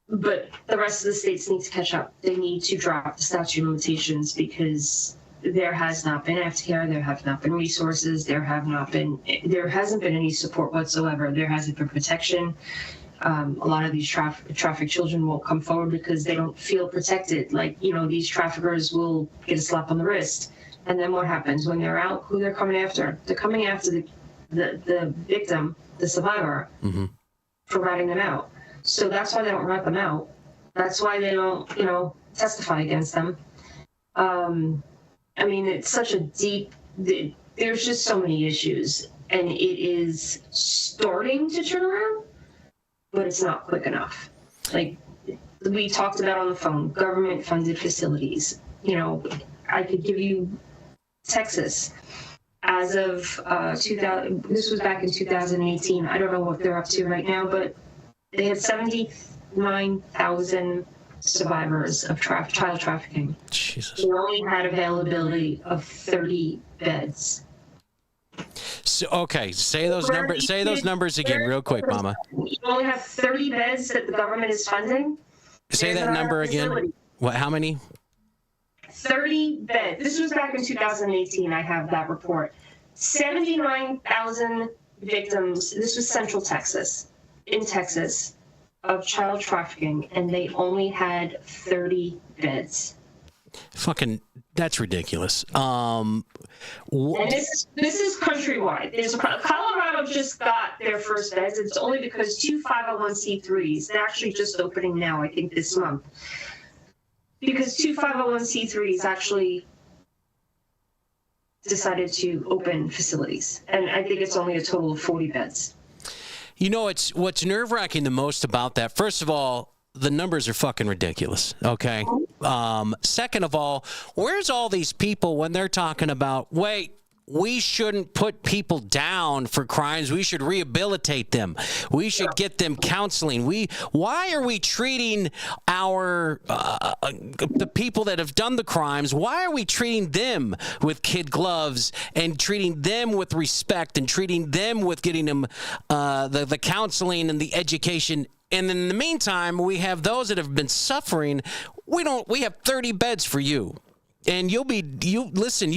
But the rest of the states need to catch up. They need to drop the statute of limitations because there has not been aftercare, there have not been resources, there hasn't been any support whatsoever. There hasn't been protection. A lot of these trafficked children won't come forward because they don't feel protected. These traffickers will get a slap on the wrist. And then what happens when they're out? Who they're coming after? They're coming after the victim, the survivor, for ratting them out. So that's why they don't rat them out. That's why they don't, testify against them. It's such a deep, there's just so many issues, and it is starting to turn around, but it's not quick enough. Like we talked about on the phone, government funded facilities. I could give you Texas. As of 2000, this was back in 2018. I don't know what they're up to right now, but they had 79,000 survivors of child trafficking. Jesus. They only had availability of 30 beds. So, okay, say those numbers again, real quick, Mama. You only have 30 beds that the government is funding. Say that number again. What? How many? 30 beds. This was back in 2018. I have that report. 79,000 victims. This was Central Texas, in Texas, of child trafficking, and they only had 30 beds. Fucking, that's ridiculous. And this is countrywide. Colorado just got their first beds. It's only because 2 501c3s, they're actually just opening now, I think this month. Because 2 501c3s actually decided to open facilities. And I think it's only a total of 40 beds. It's what's nerve-wracking the most about that. First of all, the numbers are fucking ridiculous, okay? Second of all, where's all these people when they're talking about, wait, we shouldn't put people down for crimes. We should rehabilitate them. We should get them counseling. Why are we treating the people that have done the crimes? Why are we treating them with kid gloves and treating them with respect and treating them with getting them the counseling and the education? And in the meantime, we have those that have been suffering. We have 30 beds for you. And you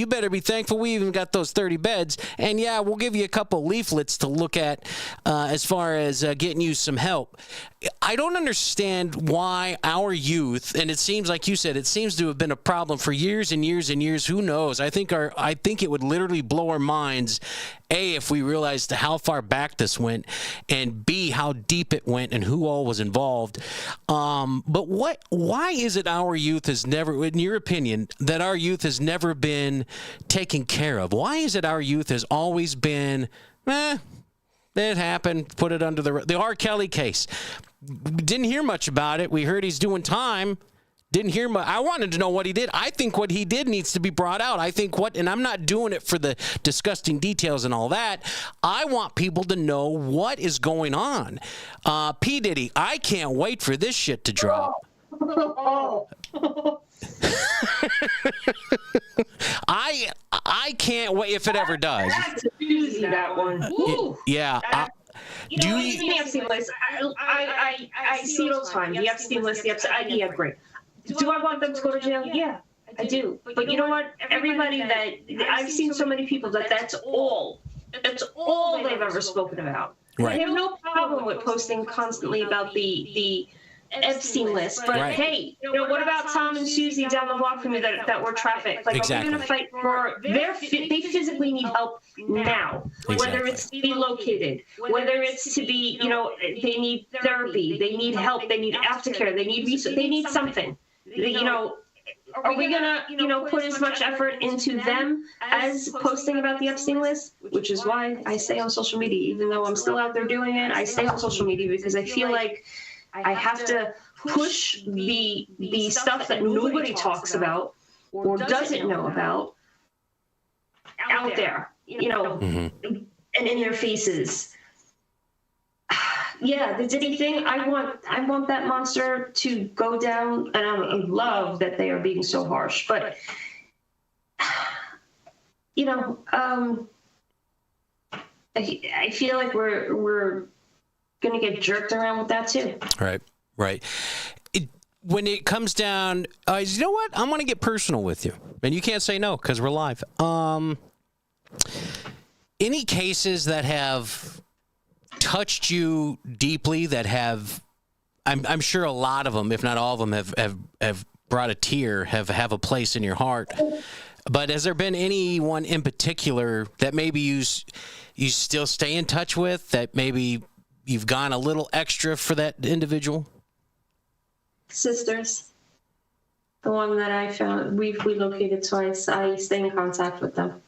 better be thankful we even got those 30 beds. And yeah, we'll give you a couple leaflets to look at as far as getting you some help. I don't understand why our youth, and it seems like you said, it seems to have been a problem for years and years and years. Who knows? I think it would literally blow our minds, A, if we realized how far back this went, and B, how deep it went and who all was involved. But why is it our youth has never, in your opinion, that our youth has never been taken care of? Why is it our youth has always been, it happened, put it under the R. Kelly case? Didn't hear much about it. We heard he's doing time. Didn't hear much. I wanted to know what he did. I think what he did needs to be brought out. And I'm not doing it for the disgusting details and all that. I want people to know what is going on. P. Diddy, I can't wait for this shit to drop. Oh. I can't wait if it ever does. That's a doozy, that one. Ooh. Yeah. You know, even the Epstein list, I see it all the time. The Epstein list, yeah, great. Do I want them to go to jail? Yeah, I do. But you know what? Everybody that, I've seen so many people that's all they've ever spoken about. Right. I have no problem with posting constantly about the Epstein list, but Right. hey, you know, what about Tom and Susie down the block from me that were trafficked? Like, Exactly. are we going to fight for they physically need help now, whether it's to be located, whether it's to be, you know, they need therapy, they need help, they need aftercare, they need research, they need something, you know. Are we gonna, you know, put as much effort into them as posting about the Epstein list? Which is why I stay on social media, even though I'm still out there doing it. I stay on social media because I feel like I have to push the stuff that nobody talks about or doesn't know about out there, you know, and in their faces. Yeah, the Diddy thing, I want that monster to go down, and I love that they are being so harsh, but you know, I feel like we're gonna get jerked around with that too. Right. When it comes down, you know what? I'm gonna get personal with you, and you can't say no because we're live. Any cases that have touched you deeply, that have, I'm sure a lot of them, if not all of them, have brought a tear, have a place in your heart. But has there been anyone in particular that maybe you still stay in touch with, that maybe you've gone a little extra for that individual? Sisters, the one that I found, we located twice. I stay in contact with them.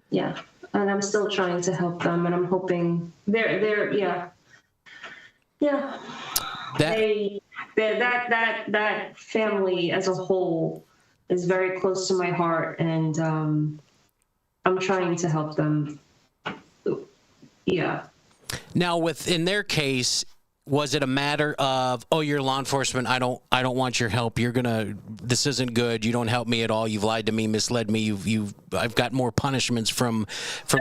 Yeah, and I'm still trying to help them, and I'm hoping they're that family as a whole is very close to my heart, and I'm trying to help them. Yeah. Now, in their case, was it a matter of, oh, you're law enforcement, I don't want your help, this isn't good, you don't help me at all, you've lied to me, misled me, I've got more punishments from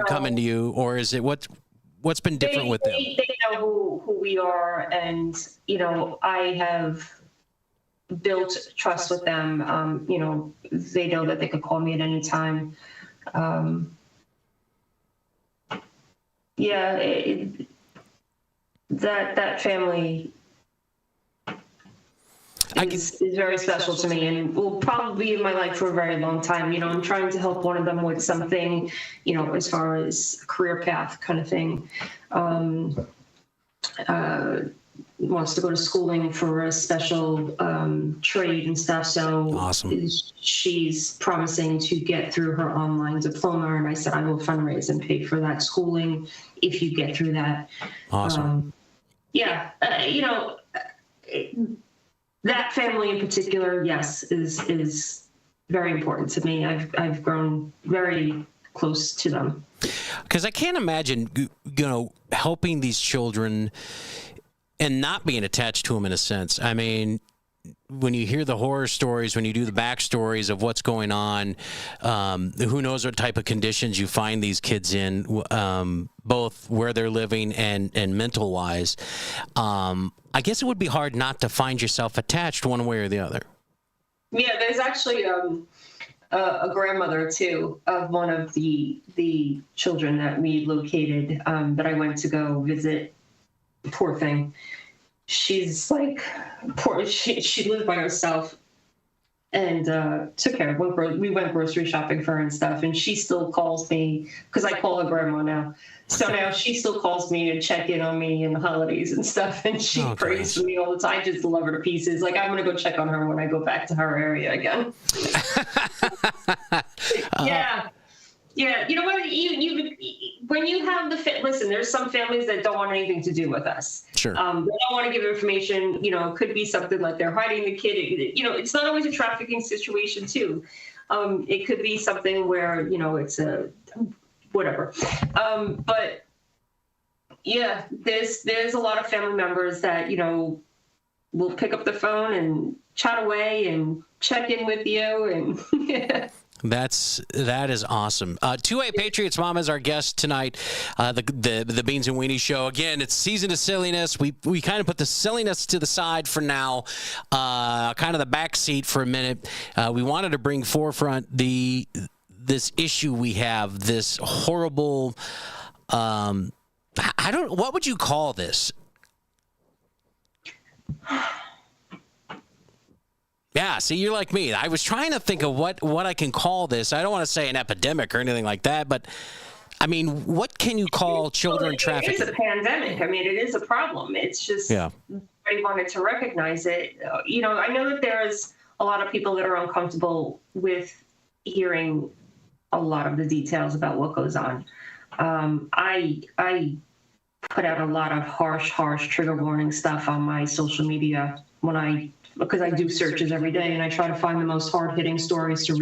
coming to you, or is it what's been different with them? They know who we are, and you know, I have built trust with them. You know, they know that they could call me at any time. That family is very special to me, and will probably be in my life for a very long time. You know, I'm trying to help one of them with something, you know, as far as career path kind of thing. Wants to go to schooling for a special trade and stuff. So awesome. She's promising to get through her online diploma, and I said I will fundraise and pay for that schooling if you get through that. Awesome. You know, that family in particular, yes, is very important to me. I've grown very close to them. Because I can't imagine, you know, helping these children and not being attached to them in a sense. I mean, when you hear the horror stories, when you do the backstories of what's going on, who knows what type of conditions you find these kids in, both where they're living and mental wise. I guess it would be hard not to find yourself attached one way or the other. Yeah, there's actually a grandmother too of one of the children that we located that I went to go visit. Poor thing. She's like, poor. She lived by herself and took care of her. We went grocery shopping for her and stuff, and she still calls me because I call her grandma now. So now she still calls me to check in on me in the holidays and stuff, and she prays for me all the time. I just love her to pieces. Like, I'm gonna go check on her when I go back to her area again. Yeah, you know what? You when you have listen, there's some families that don't want anything to do with us. Sure. They don't want to give information. You know, it could be something like they're hiding the kid. You know, it's not always a trafficking situation too. It could be something where, you know, it's a whatever. But yeah, there's a lot of family members that, you know, will pick up the phone and chat away and check in with you. And yeah. That is awesome. 2A Patriots Mom is our guest tonight. The Beans and Weenie Show. Again, it's season of silliness. We kind of put the silliness to the side for now, kind of the back seat for a minute. We wanted to bring forefront this issue we have, this horrible. What would you call this? Yeah, see, you're like me. I was trying to think of what I can call this. I don't want to say an epidemic or anything like that, but I mean, what can you call children trafficking? It is a pandemic. I mean, it is a problem. It's just, I wanted to recognize it. I know that there's a lot of people that are uncomfortable with hearing a lot of the details about what goes on. I put out a lot of harsh trigger warning stuff on my social media because I do searches every day, and I try to find the most hard-hitting stories to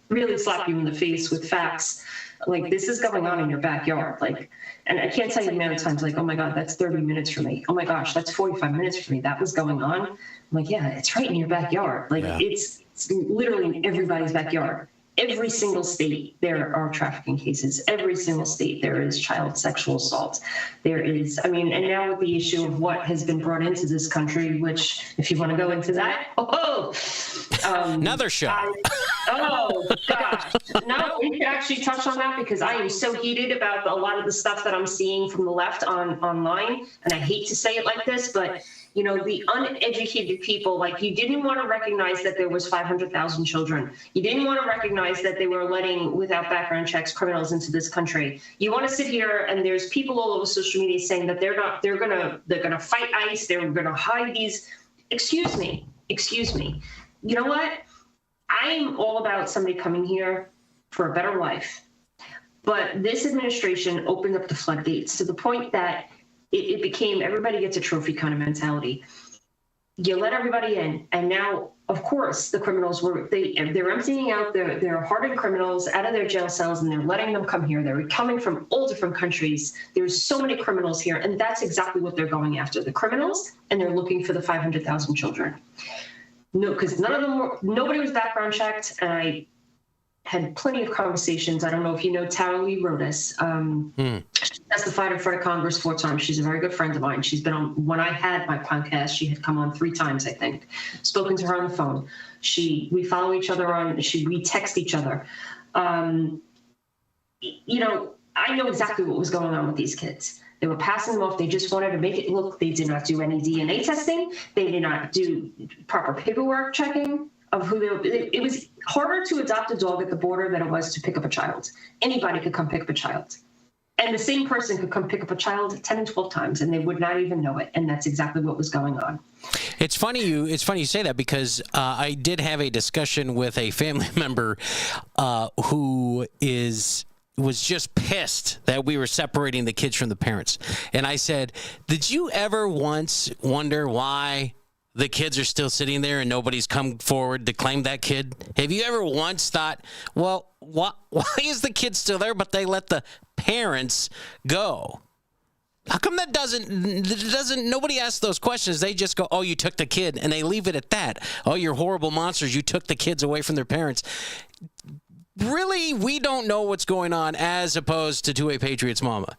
really slap you in the face with facts. Like, this is going on in your backyard. Like, and I can't tell you the amount of times, like, oh my God, that's 30 minutes for me. Oh my gosh, that's 45 minutes for me. That was going on. I'm like, yeah, it's right in your backyard. Like, it's literally in everybody's backyard. Every single state, there are trafficking cases. Every single state, there is child sexual assault. There is, and now with the issue of what has been brought into this country, which, if you want to go into that, another show. Oh, gosh. No, we could actually touch on that because I am so heated about a lot of the stuff that I'm seeing from the left online. And I hate to say it like this, but the uneducated people, like, you didn't want to recognize that there was 500,000 children. You didn't want to recognize that they were letting, without background checks, criminals into this country. You want to sit here and there's people all over social media saying that they're gonna fight ICE. They're gonna hide these. Excuse me. You know what? I'm all about somebody coming here for a better life. But this administration opened up the floodgates to the point that it became everybody gets a trophy kind of mentality. You let everybody in, and now, of course, the criminals they're emptying out their hardened criminals out of their jail cells, and they're letting them come here. They're coming from all different countries. There's so many criminals here, and that's exactly what they're going after: the criminals, and they're looking for the 500,000 children. No, because nobody was background checked, and I had plenty of conversations. I don't know if you know Tara Lee Rodas. She testified in front of Congress 4 times. She's a very good friend of mine. She's been on, when I had my podcast, she had come on 3 times, I think. Spoken to her on the phone. We follow each other we text each other. I know exactly what was going on with these kids. They were passing them off. They just wanted to make it look. They did not do any DNA testing. They did not do proper paperwork checking of who they were. It was harder to adopt a dog at the border than it was to pick up a child. Anybody could come pick up a child. And the same person could come pick up a child 10 and 12 times, and they would not even know it. And that's exactly what was going on. It's funny you say that because I did have a discussion with a family member who was just pissed that we were separating the kids from the parents. And I said, did you ever once wonder why the kids are still sitting there and nobody's come forward to claim that kid? Have you ever once thought, well, why is the kid still there, but they let the parents go? How come that doesn't, nobody asks those questions. They just go, oh, you took the kid, and they leave it at that. Oh, you're horrible monsters. You took the kids away from their parents. Really, we don't know what's going on as opposed to a Patriots Mama.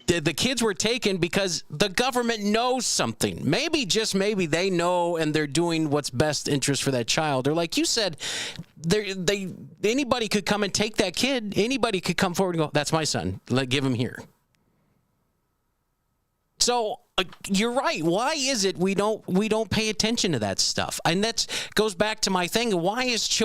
The kids were taken because the government knows something. Maybe, just maybe, they know and they're doing what's best interest for that child. Or like you said, anybody could come and take that kid. Anybody could come forward and go, that's my son. Give him here. So you're right. Why is it we don't pay attention to that stuff? And that goes back to my thing. Why is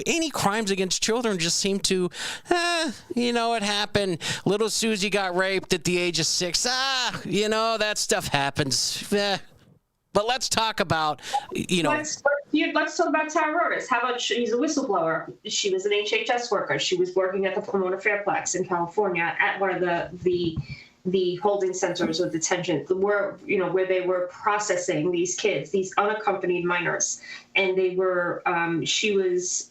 any crimes against children just seem to, it happened. Little Susie got raped at the age of 6. That stuff happens. But let's talk about, Let's talk about Tara Rodas. How about she's a whistleblower? She was an HHS worker. She was working at the Pomona Fairplex in California at one of the holding centers of detention, where they were processing these kids, these unaccompanied minors, and they were. She was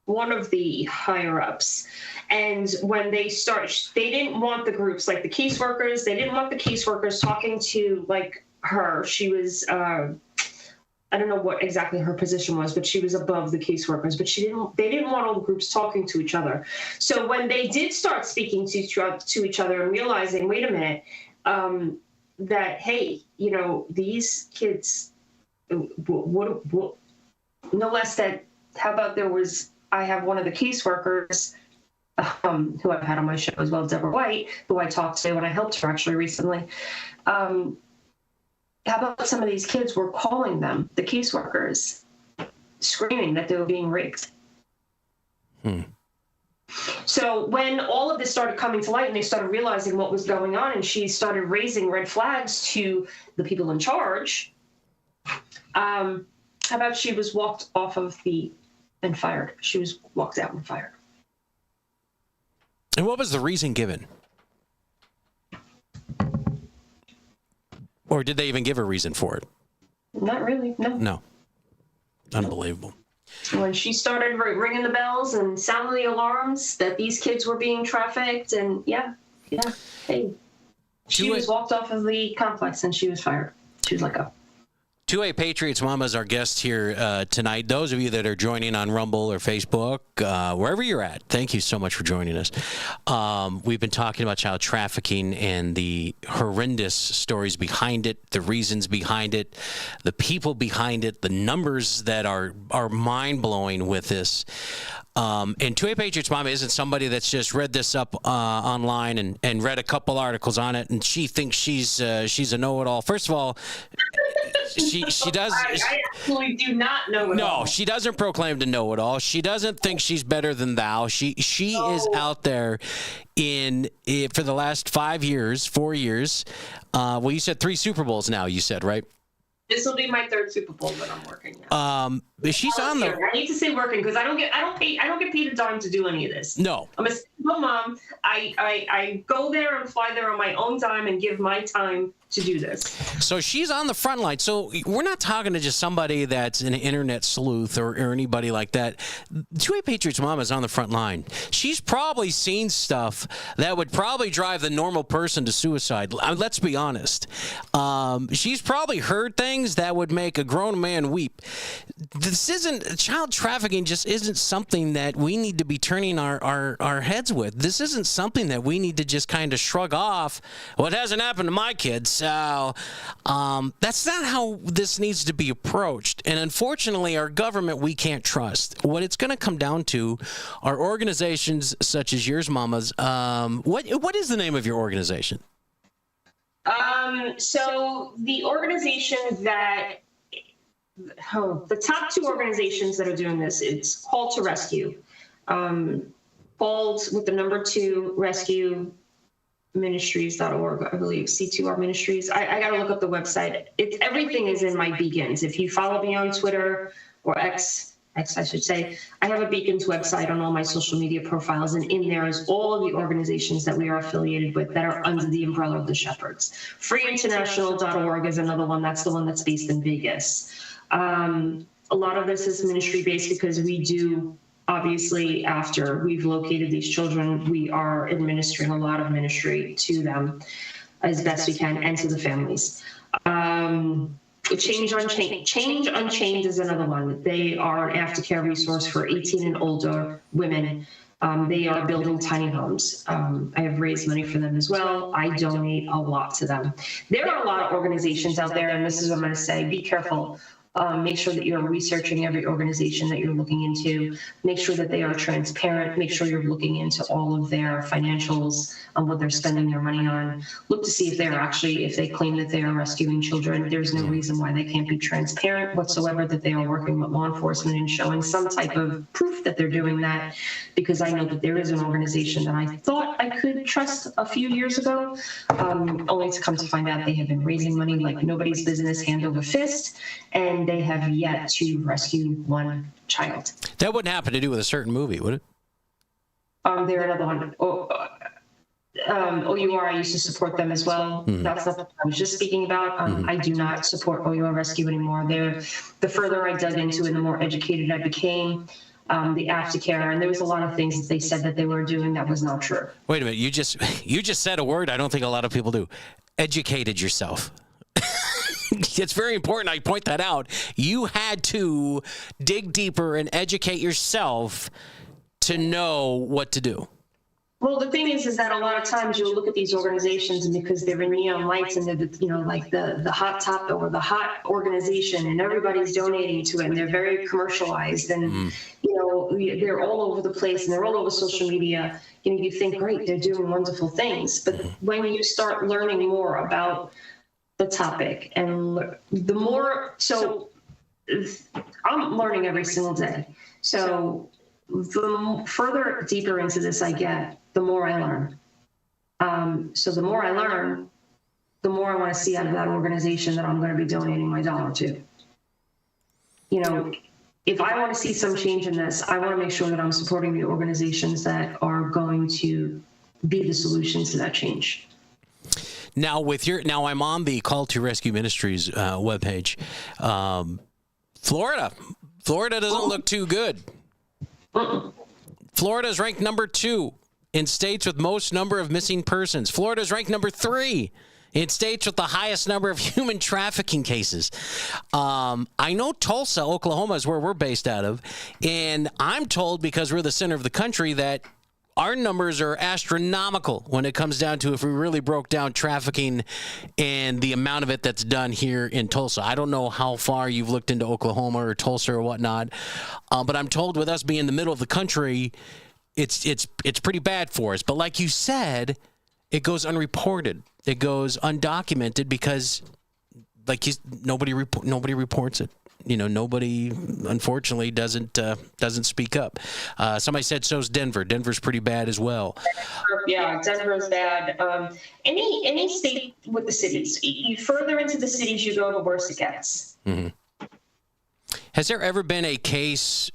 one of the higher ups. And when they didn't want the groups, like the caseworkers, they didn't want the caseworkers talking to like her. She was, I don't know what exactly her position was, but she was above the caseworkers, but they didn't want all the groups talking to each other. So when they did start speaking to each other and realizing, wait a minute, that, hey, you know, these kids, what no less that, how about I have one of the caseworkers who I've had on my show as well, Deborah White, who I talked to when I helped her actually recently. How about some of these kids were calling them, the caseworkers, screaming that they were being raped? So when all of this started coming to light and they started realizing what was going on, and she started raising red flags to the people in charge, how about she was walked off of and fired? She was walked out and fired. And what was the reason given? Or did they even give a reason for it? Not really, no. No. Unbelievable. When she started ringing the bells and sounding the alarms that these kids were being trafficked, and hey, she was walked off of the complex and she was fired. She was let go. 2A Patriots Mama is our guest here tonight. Those of you that are joining on Rumble or Facebook, wherever you're at, thank you so much for joining us. We've been talking about child trafficking and the horrendous stories behind it, the reasons behind it, the people behind it, the numbers that are mind-blowing with this. And 2A Patriots Mama isn't somebody that's just read this up online and read a couple articles on it, and she thinks she's a know-it-all. First of all, she does. I absolutely do not know it all. No, she doesn't proclaim to know it all. She doesn't think she's better than thou. She is out there for the last 4 years. Well, you said 3 Super Bowls now. You said, right? This will be my 3rd Super Bowl that I'm working now. She's on the. I need to say working because I don't get paid a dime to do any of this. No. I'm a single mom. I go there and fly there on my own dime and give my time to do this. So she's on the front line. So we're not talking to just somebody that's an internet sleuth or anybody like that. 2A Patriots Mama is on the front line. She's probably seen stuff that would probably drive the normal person to suicide. Let's be honest. She's probably heard things that would make a grown man weep. Child trafficking just isn't something that we need to be turning our heads with. This isn't something that we need to just kind of shrug off. Well, it hasn't happened to my kids. So that's not how this needs to be approached. And unfortunately, our government, we can't trust. What it's going to come down to are organizations such as yours, Mamas. What is the name of your organization? So the organization that, the top 2 organizations that are doing this, it's Call to Rescue. Called with the number 2 Rescue Ministries.org, I believe, C2R Ministries. I got to look up the website. Everything is in my beacons. If you follow me on Twitter or X, I should say, I have a Beacons website on all my social media profiles, and in there is all of the organizations that we are affiliated with that are under the umbrella of the Shepherds. Freeinternational.org is another one. That's the one that's based in Vegas. A lot of this is ministry-based because we do, obviously, after we've located these children, we are administering a lot of ministry to them as best we can and to the families. Change Unchained is another one. They are an aftercare resource for 18 and older women. They are building tiny homes. I have raised money for them as well. I donate a lot to them. There are a lot of organizations out there, and this is what I'm going to say, be careful. Make sure that you're researching every organization that you're looking into. Make sure that they are transparent. Make sure you're looking into all of their financials on what they're spending their money on. Look to see if if they claim that they are rescuing children. There's no reason why they can't be transparent whatsoever, that they are working with law enforcement and showing some type of proof that they're doing that, because I know that there is an organization that I thought I could trust a few years ago, only to come to find out they have been raising money like nobody's business, hand over fist, and they have yet to rescue one child. That wouldn't happen to do with a certain movie, would it? They're another one. OUR, I used to support them as well. That's not what I was just speaking about. I do not support OUR Rescue anymore. The further I dug into it, the more educated I became. the aftercare, and there was a lot of things that they said that they were doing that was not true. Wait a minute. You just said a word I don't think a lot of people do. Educated yourself. It's very important. I point that out. You had to dig deeper and educate yourself to know what to do. Well, the thing is that a lot of times you'll look at these organizations, and because they're in neon lights and they're, like the hot top or the hot organization, and everybody's donating to it, and they're very commercialized, and they're all over the place, and they're all over social media. You think, great, they're doing wonderful things, but when you start learning more about the topic, and the more, so I'm learning every single day. So the further deeper into this I get, the more I learn. So the more I learn, the more I want to see out of that organization that I'm going to be donating my dollar to. If I want to see some change in this, I want to make sure that I'm supporting the organizations that are going to be the solutions to that change. Now, I'm on the Call to Rescue Ministries webpage. Florida doesn't look too good. Florida is ranked number 2 in states with most number of missing persons. Florida is ranked number 3 in states with the highest number of human trafficking cases. I know Tulsa, Oklahoma is where we're based out of, and I'm told, because we're the center of the country, that our numbers are astronomical when it comes down to if we really broke down trafficking and the amount of it that's done here in Tulsa. I don't know how far you've looked into Oklahoma or Tulsa or whatnot, but I'm told with us being in the middle of the country, it's pretty bad for us. But like you said, it goes unreported. It goes undocumented because, nobody reports it. Nobody, unfortunately, doesn't speak up. Somebody said so's Denver. Denver's pretty bad as well. Yeah, Denver's bad. Any state with the cities, you further into the cities you go, the worse it gets. Mm-hmm. Has there ever been a case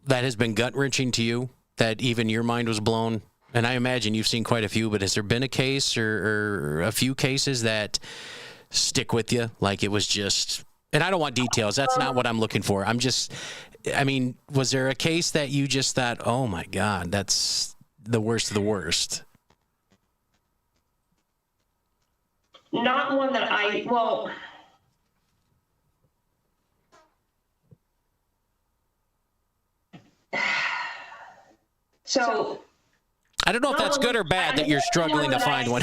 that has been gut-wrenching to you, that even your mind was blown? And I imagine you've seen quite a few, but has there been a case or a few cases that stick with you? Like it was just... And I don't want details. That's not what I'm looking for. Was there a case that you just thought, oh my God, that's the worst of the worst? Not one that so... I don't know if that's good or bad that you're struggling to find one.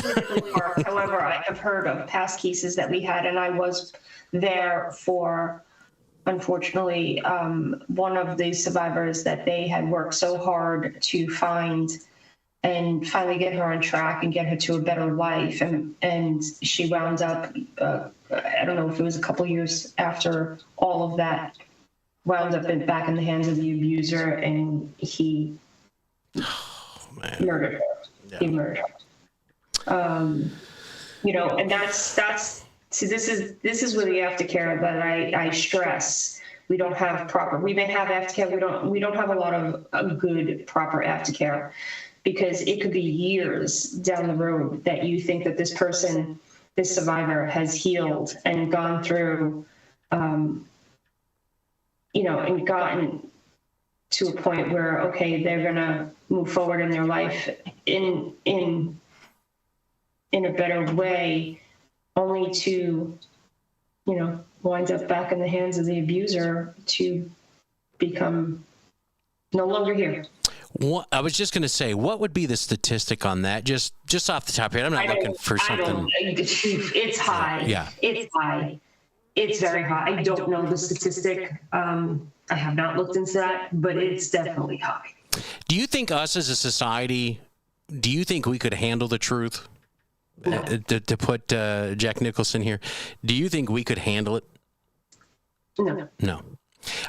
However, I have heard of past cases that we had, and I was there for, unfortunately, one of the survivors that they had worked so hard to find and finally get her on track and get her to a better life. And she wound up, I don't know if it was a couple years after all of that, wound up back in the hands of the abuser, and he... murdered her. Yeah. He murdered her. And that's see, this is where the aftercare that I stress. We don't have proper. We may have aftercare. We don't have a lot of good proper aftercare, because it could be years down the road that you think that this person, this survivor, has healed and gone through, and gotten to a point where, okay, they're gonna move forward in their life in a better way, only to, wind up back in the hands of the abuser to become no longer here. I was just going to say, what would be the statistic on that? Just off the top of your head. I'm not looking for something. It's high. Yeah. It's high. It's very high. I don't know the statistic. I have not looked into that, but it's definitely high. Do you think us as a society, do you think we could handle the truth? No. To put Jack Nicholson here, do you think we could handle it? No.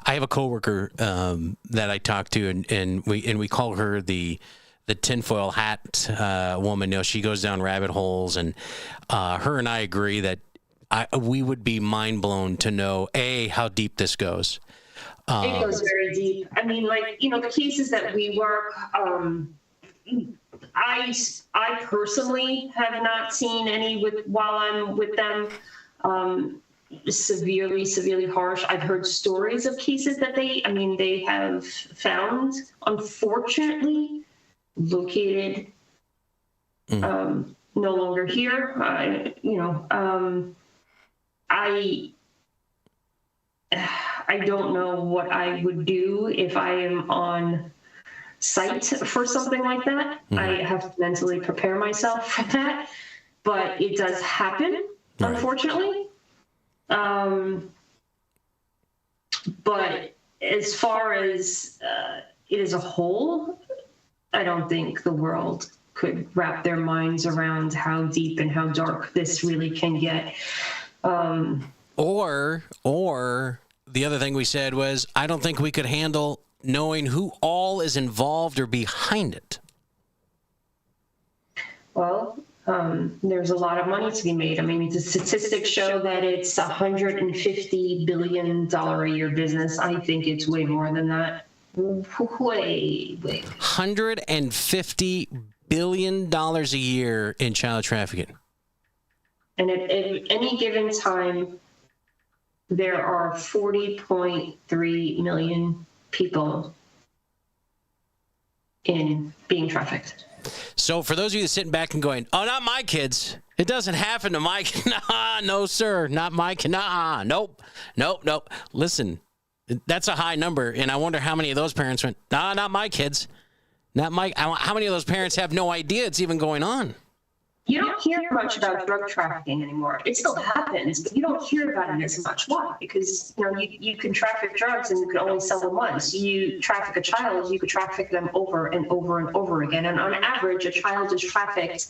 I have a coworker that I talk to, and we call her the tinfoil hat woman. She goes down rabbit holes, and her and I agree that we would be mind blown to know how deep this goes. It goes very deep. The cases that we work, I personally have not seen any while I'm with them. severely, severely harsh. I've heard stories of cases that they have found, unfortunately, located no longer here. I don't know what I would do if I am on site for something like that. I have to mentally prepare myself for that, but it does happen, unfortunately. But as far as it as a whole, I don't think the world could wrap their minds around how deep and how dark this really can get. Or the other thing we said was, I don't think we could handle knowing who all is involved or behind it. Well, there's a lot of money to be made. I mean, the statistics show that it's $150 billion a year business. I think it's way more than that. Way. $150 billion a year in child trafficking. And at any given time, there are 40.3 million people in being trafficked. So for those of you that sitting back and going, oh, not my kids. It doesn't happen to my kids. Nah, no, sir. Not my kids. Nah, nope. Listen, that's a high number. And I wonder how many of those parents went, nah, not my kids. How many of those parents have no idea it's even going on? You don't hear much about drug trafficking anymore. It still happens, but you don't hear about it as much. Why? Because you can traffic drugs and you can only sell them once. You traffic a child, you could traffic them over and over and over again. And on average, a child is trafficked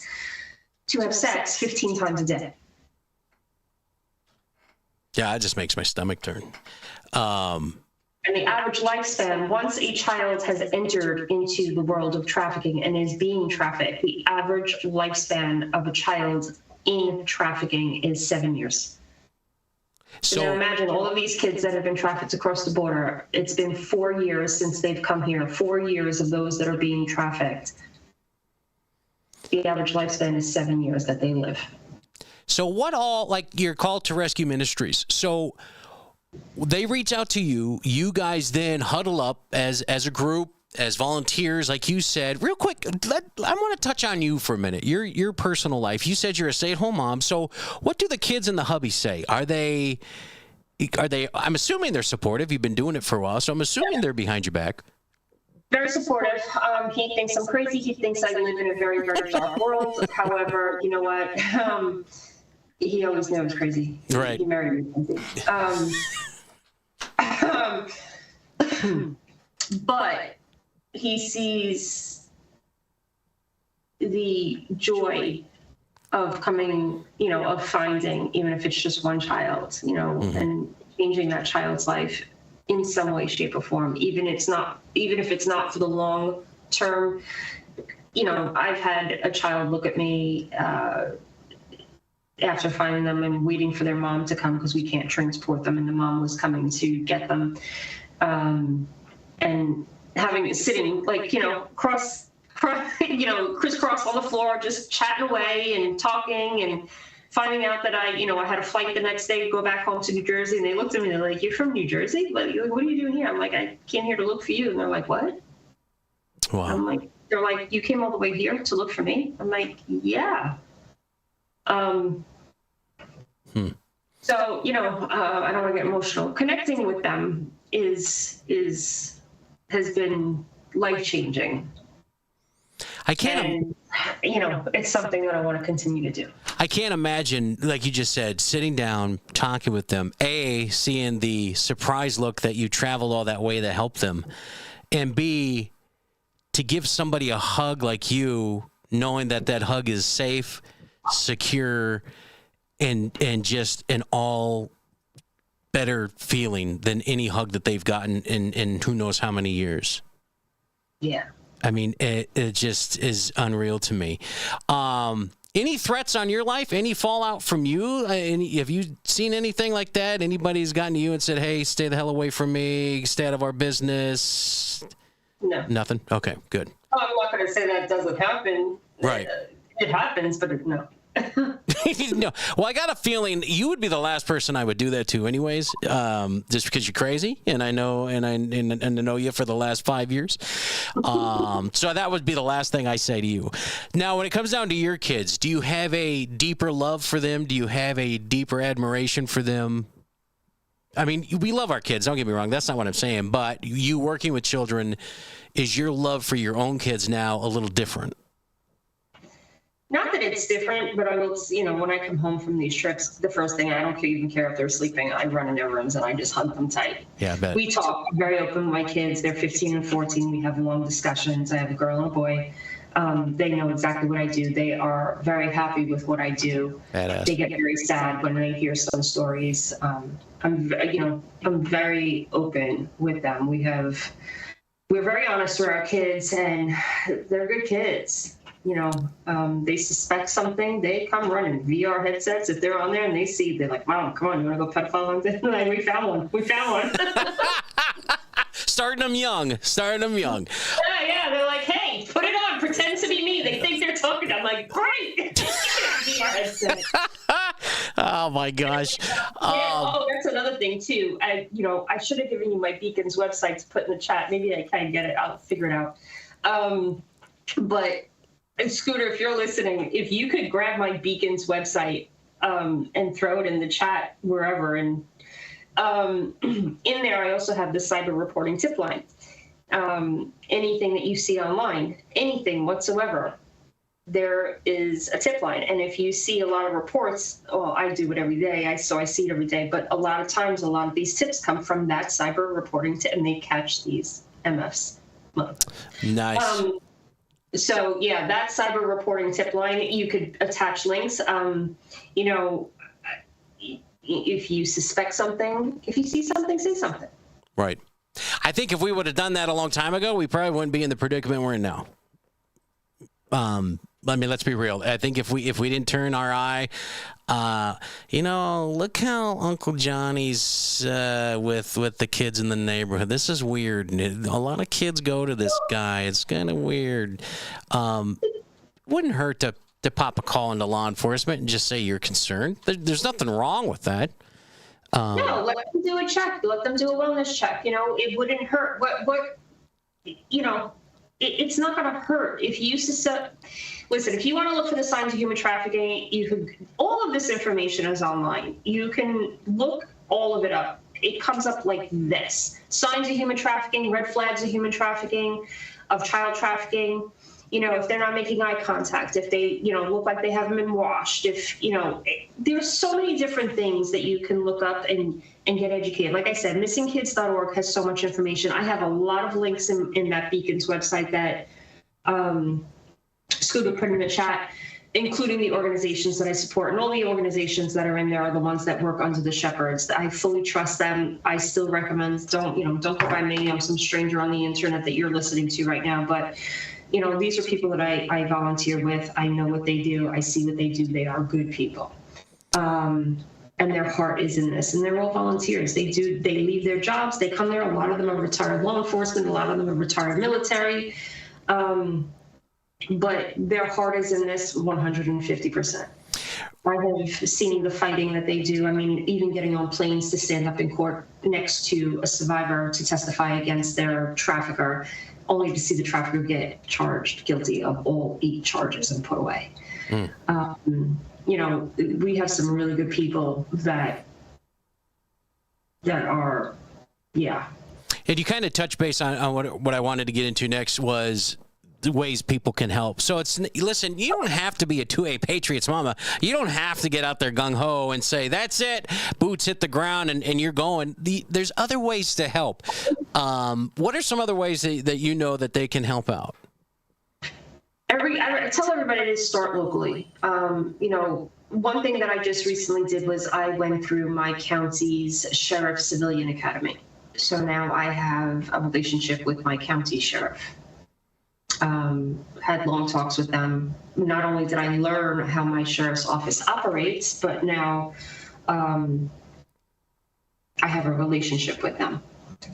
to have sex 15 times a day. Yeah, it just makes my stomach turn. And the average lifespan, once a child has entered into the world of trafficking and is being trafficked, the average lifespan of a child in trafficking is 7 years. So now imagine all of these kids that have been trafficked across the border. It's been 4 years since they've come here, 4 years of those that are being trafficked. The average lifespan is 7 years that they live. So what all, like your Call to Rescue Ministries, so they reach out to you. You guys then huddle up as a group, as volunteers, like you said. Real quick, I want to touch on you for a minute. Your personal life. You said you're a stay-at-home mom. So what do the kids in the hubby say? Are they? I'm assuming they're supportive. You've been doing it for a while, so I'm assuming they're behind your back. Very supportive. He thinks I'm crazy. He thinks I live in a very, very dark world. However, you know what? He always knew I was crazy. Right. He married me. But he sees the joy of coming, of finding, even if it's just one child, and changing that child's life in some way, shape, or form. Even if it's not for the long term. I've had a child look at me after finding them and waiting for their mom to come because we can't transport them, and the mom was coming to get them, and sitting crisscross on the floor, just chatting away and talking and finding out that I had a flight the next day to go back home to New Jersey, and they looked at me, they're like, "You're from New Jersey? What are you doing here?" I'm like, "I came here to look for you," and they're like, "What?" Wow. They're like, "You came all the way here to look for me?" I'm like, "Yeah." So, I don't want to get emotional. Connecting with them has been life-changing. I can't. And, it's something that I want to continue to do. I can't imagine, like you just said, sitting down, talking with them, seeing the surprise look that you traveled all that way to help them, and B, to give somebody a hug like you, knowing that hug is safe, secure, and just an all better feeling than any hug that they've gotten in who knows how many years. Yeah. I mean, it just is unreal to me. Any threats on your life? Any fallout from you? Have you seen anything like that? Anybody's gotten to you and said, "Hey, stay the hell away from me. Stay out of our business"? No. Nothing? Okay, good. I'm not going to say that doesn't happen. Right. It happens, but no. No. Well, I got a feeling you would be the last person I would do that to, anyways. Just because you're crazy, and I know, and I know you for the last 5 years. So that would be the last thing I say to you. Now, when it comes down to your kids, do you have a deeper love for them? Do you have a deeper admiration for them? I mean, we love our kids. Don't get me wrong. That's not what I'm saying. But you working with children, is your love for your own kids now a little different? Not that it's different, but I will, when I come home from these trips, the first thing, I don't even care if they're sleeping, I run in their rooms and I just hug them tight. Yeah, I bet. We talk very open with my kids. They're 15 and 14. We have long discussions. I have a girl and a boy. They know exactly what I do. They are very happy with what I do. Badass. They get very sad when they hear some stories. I'm very open with them. We're very honest with our kids, and they're good kids. They suspect something, they come running. VR headsets, if they're on there and they see, they're like, Mom, come on, you want to go pedophile on this? Like, we found one. Starting them young. Yeah, they're like, hey, put it on, pretend to be me. They think they're talking. I'm like, great. VR headset. Oh my gosh. That's another thing too. I should have given you my Beacon's website to put in the chat. Maybe I can get it. I'll figure it out. But Scooter, if you're listening, if you could grab my Beacon's website and throw it in the chat wherever, and in there I also have the cyber reporting tip line. Anything that you see online, anything whatsoever, there is a tip line. And if you see a lot of reports, I do it every day, so I see it every day, but a lot of times a lot of these tips come from that cyber reporting tip, and they catch these MFs. Nice. So yeah, that cyber reporting tip line, you could attach links. If you suspect something, if you see something, say something. Right. I think if we would have done that a long time ago, we probably wouldn't be in the predicament we're in now. Let's be real. I think if we didn't turn our eye, look how Uncle Johnny's with the kids in the neighborhood. This is weird. A lot of kids go to this guy. It's kind of weird. Wouldn't hurt to pop a call into law enforcement and just say you're concerned. There's nothing wrong with that. No, let them do a check. Let them do a wellness check. It wouldn't hurt. It's not going to hurt if you listen. If you want to look for the signs of human trafficking, all of this information is online. You can look all of it up. It comes up like this: signs of human trafficking, red flags of human trafficking, of child trafficking. If they're not making eye contact, if they, look like they haven't been washed, there's so many different things that you can look up and get educated. Like I said, missingkids.org has so much information. I have a lot of links in that Beacon's website that Scooter put in the chat, including the organizations that I support. And all the organizations that are in there are the ones that work under the shepherds. I fully trust them. I still recommend, don't go by me. I'm some stranger on the internet that you're listening to right now. But these are people that I volunteer with. I know what they do. I see what they do. They are good people. And their heart is in this. And they're all volunteers. They leave their jobs. They come there. A lot of them are retired law enforcement. A lot of them are retired military. But their heart is in this 150%. I have seen the fighting that they do. I mean, even getting on planes to stand up in court next to a survivor to testify against their trafficker, only to see the trafficker get charged guilty of all 8 charges and put away. We have some really good people that are, yeah. And you kind of touched base on what I wanted to get into next was the ways people can help. So listen, you don't have to be a 2A Patriots mama. You don't have to get out there gung-ho and say, that's it, boots hit the ground and you're going. There's other ways to help. What are some other ways that you know that they can help out? I tell everybody to start locally. One thing that I just recently did was I went through my county's Sheriff Civilian Academy. So now I have a relationship with my county sheriff. Had long talks with them. Not only did I learn how my sheriff's office operates, but now I have a relationship with them.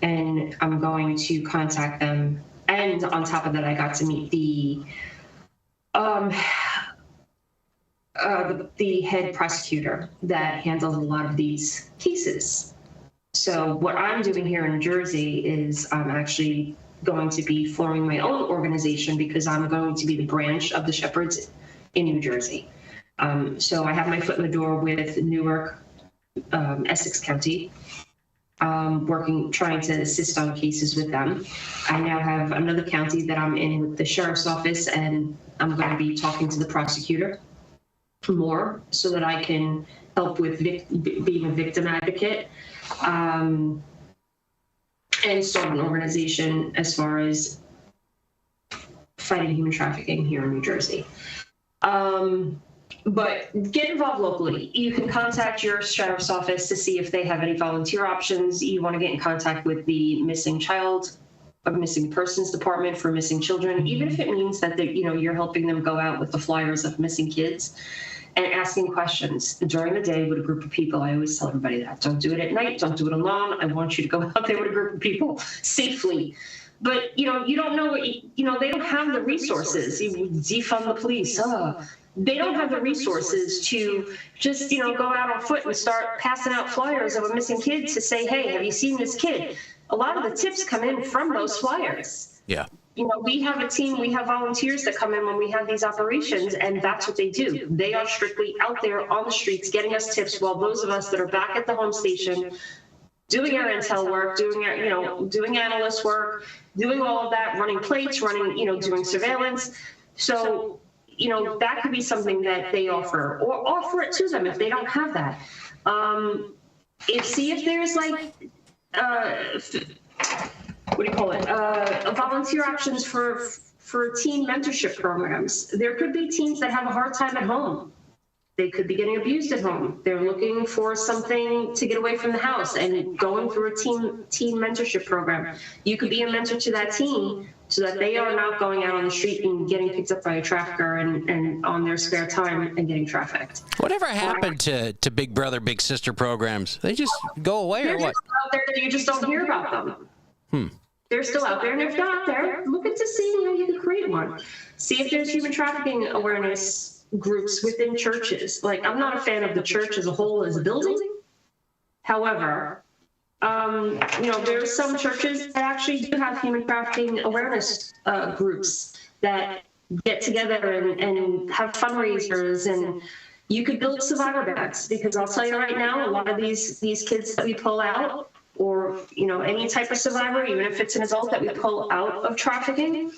And I'm going to contact them. And on top of that, I got to meet the the head prosecutor that handles a lot of these cases. So what I'm doing here in New Jersey is I'm actually going to be forming my own organization because I'm going to be the branch of the Shepherds in New Jersey. So I have my foot in the door with Newark, Essex County, trying to assist on cases with them. I now have another county that I'm in with the sheriff's office, and I'm going to be talking to the prosecutor more so that I can help with being a victim advocate, and start an organization as far as fighting human trafficking here in New Jersey. But get involved locally. You can contact your sheriff's office to see if they have any volunteer options. You want to get in contact with the missing persons department for missing children, even if it means that you're helping them go out with the flyers of missing kids and asking questions during the day with a group of people. I always tell everybody that. Don't do it at night. Don't do it alone. I want you to go out there with a group of people safely. But, you don't know they don't have the resources. You defund the police. They don't have the resources to just, go out on foot and start passing out flyers of a missing kid to say, hey, have you seen this kid? A lot of the tips come in from those flyers. Yeah. We have a team, we have volunteers that come in when we have these operations, and that's what they do. They are strictly out there on the streets getting us tips, while those of us that are back at the home station doing our intel work, doing analyst work, doing all of that, running plates, doing surveillance. So, that could be something that they offer, or offer it to them if they don't have that. See if there's volunteer options for teen mentorship programs. There could be teens that have a hard time at home. They could be getting abused at home. They're looking for something to get away from the house and going through a teen mentorship program. You could be a mentor to that teen so that they are not going out on the street and getting picked up by a trafficker and on their spare time and getting trafficked. Whatever happened to Big Brother, Big Sister programs? They just go away or what? Just out there, you just don't hear about them. They're still out there, and if they're out there, look into seeing how you can create one. See if there's human trafficking awareness groups within churches. I'm not a fan of the church as a whole as a building. However, there are some churches that actually do have human trafficking awareness groups that get together and have fundraisers, and you could build survivor bags, because I'll tell you right now, a lot of these kids that we pull out, or any type of survivor, even if it's an adult that we pull out of trafficking,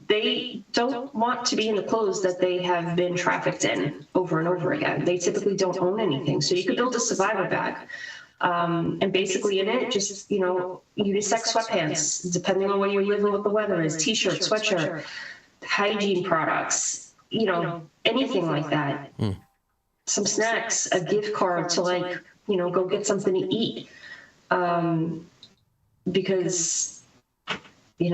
they don't want to be in the clothes that they have been trafficked in over and over again. They typically don't own anything. So you could build a survivor bag. And basically in it, just, unisex sweatpants, depending on where you live and what the weather is, t-shirt, sweatshirt, hygiene products, anything like that. Some snacks, a gift card to go get something to eat. Because the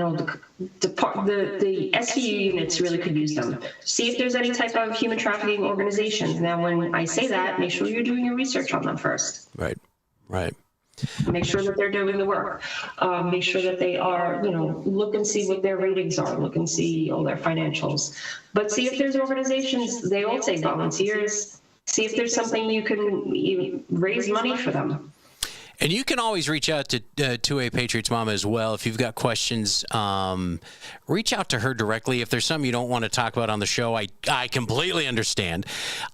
SVU units really could use them. See if there's any type of human trafficking organizations. Now, when I say that, make sure you're doing your research on them first. Right. Make sure that they're doing the work. Make sure that they are, look and see what their ratings are. Look and see all their financials. But see if there's organizations, they all take volunteers. See if there's something you can raise money for them. And you can always reach out to a Patriots Mama as well. If you've got questions, reach out to her directly. If there's something you don't want to talk about on the show, I completely understand.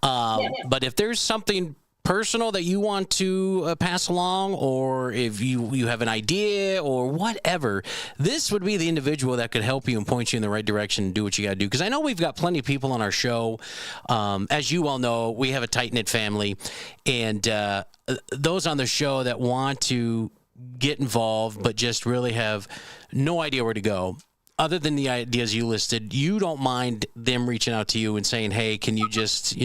But if there's something personal that you want to pass along, or if you have an idea or whatever, this would be the individual that could help you and point you in the right direction and do what you got to do. Because I know we've got plenty of people on our show. As you all know, we have a tight-knit family, and those on the show that want to get involved but just really have no idea where to go. Other than the ideas you listed, you don't mind them reaching out to you and saying, hey, can you just,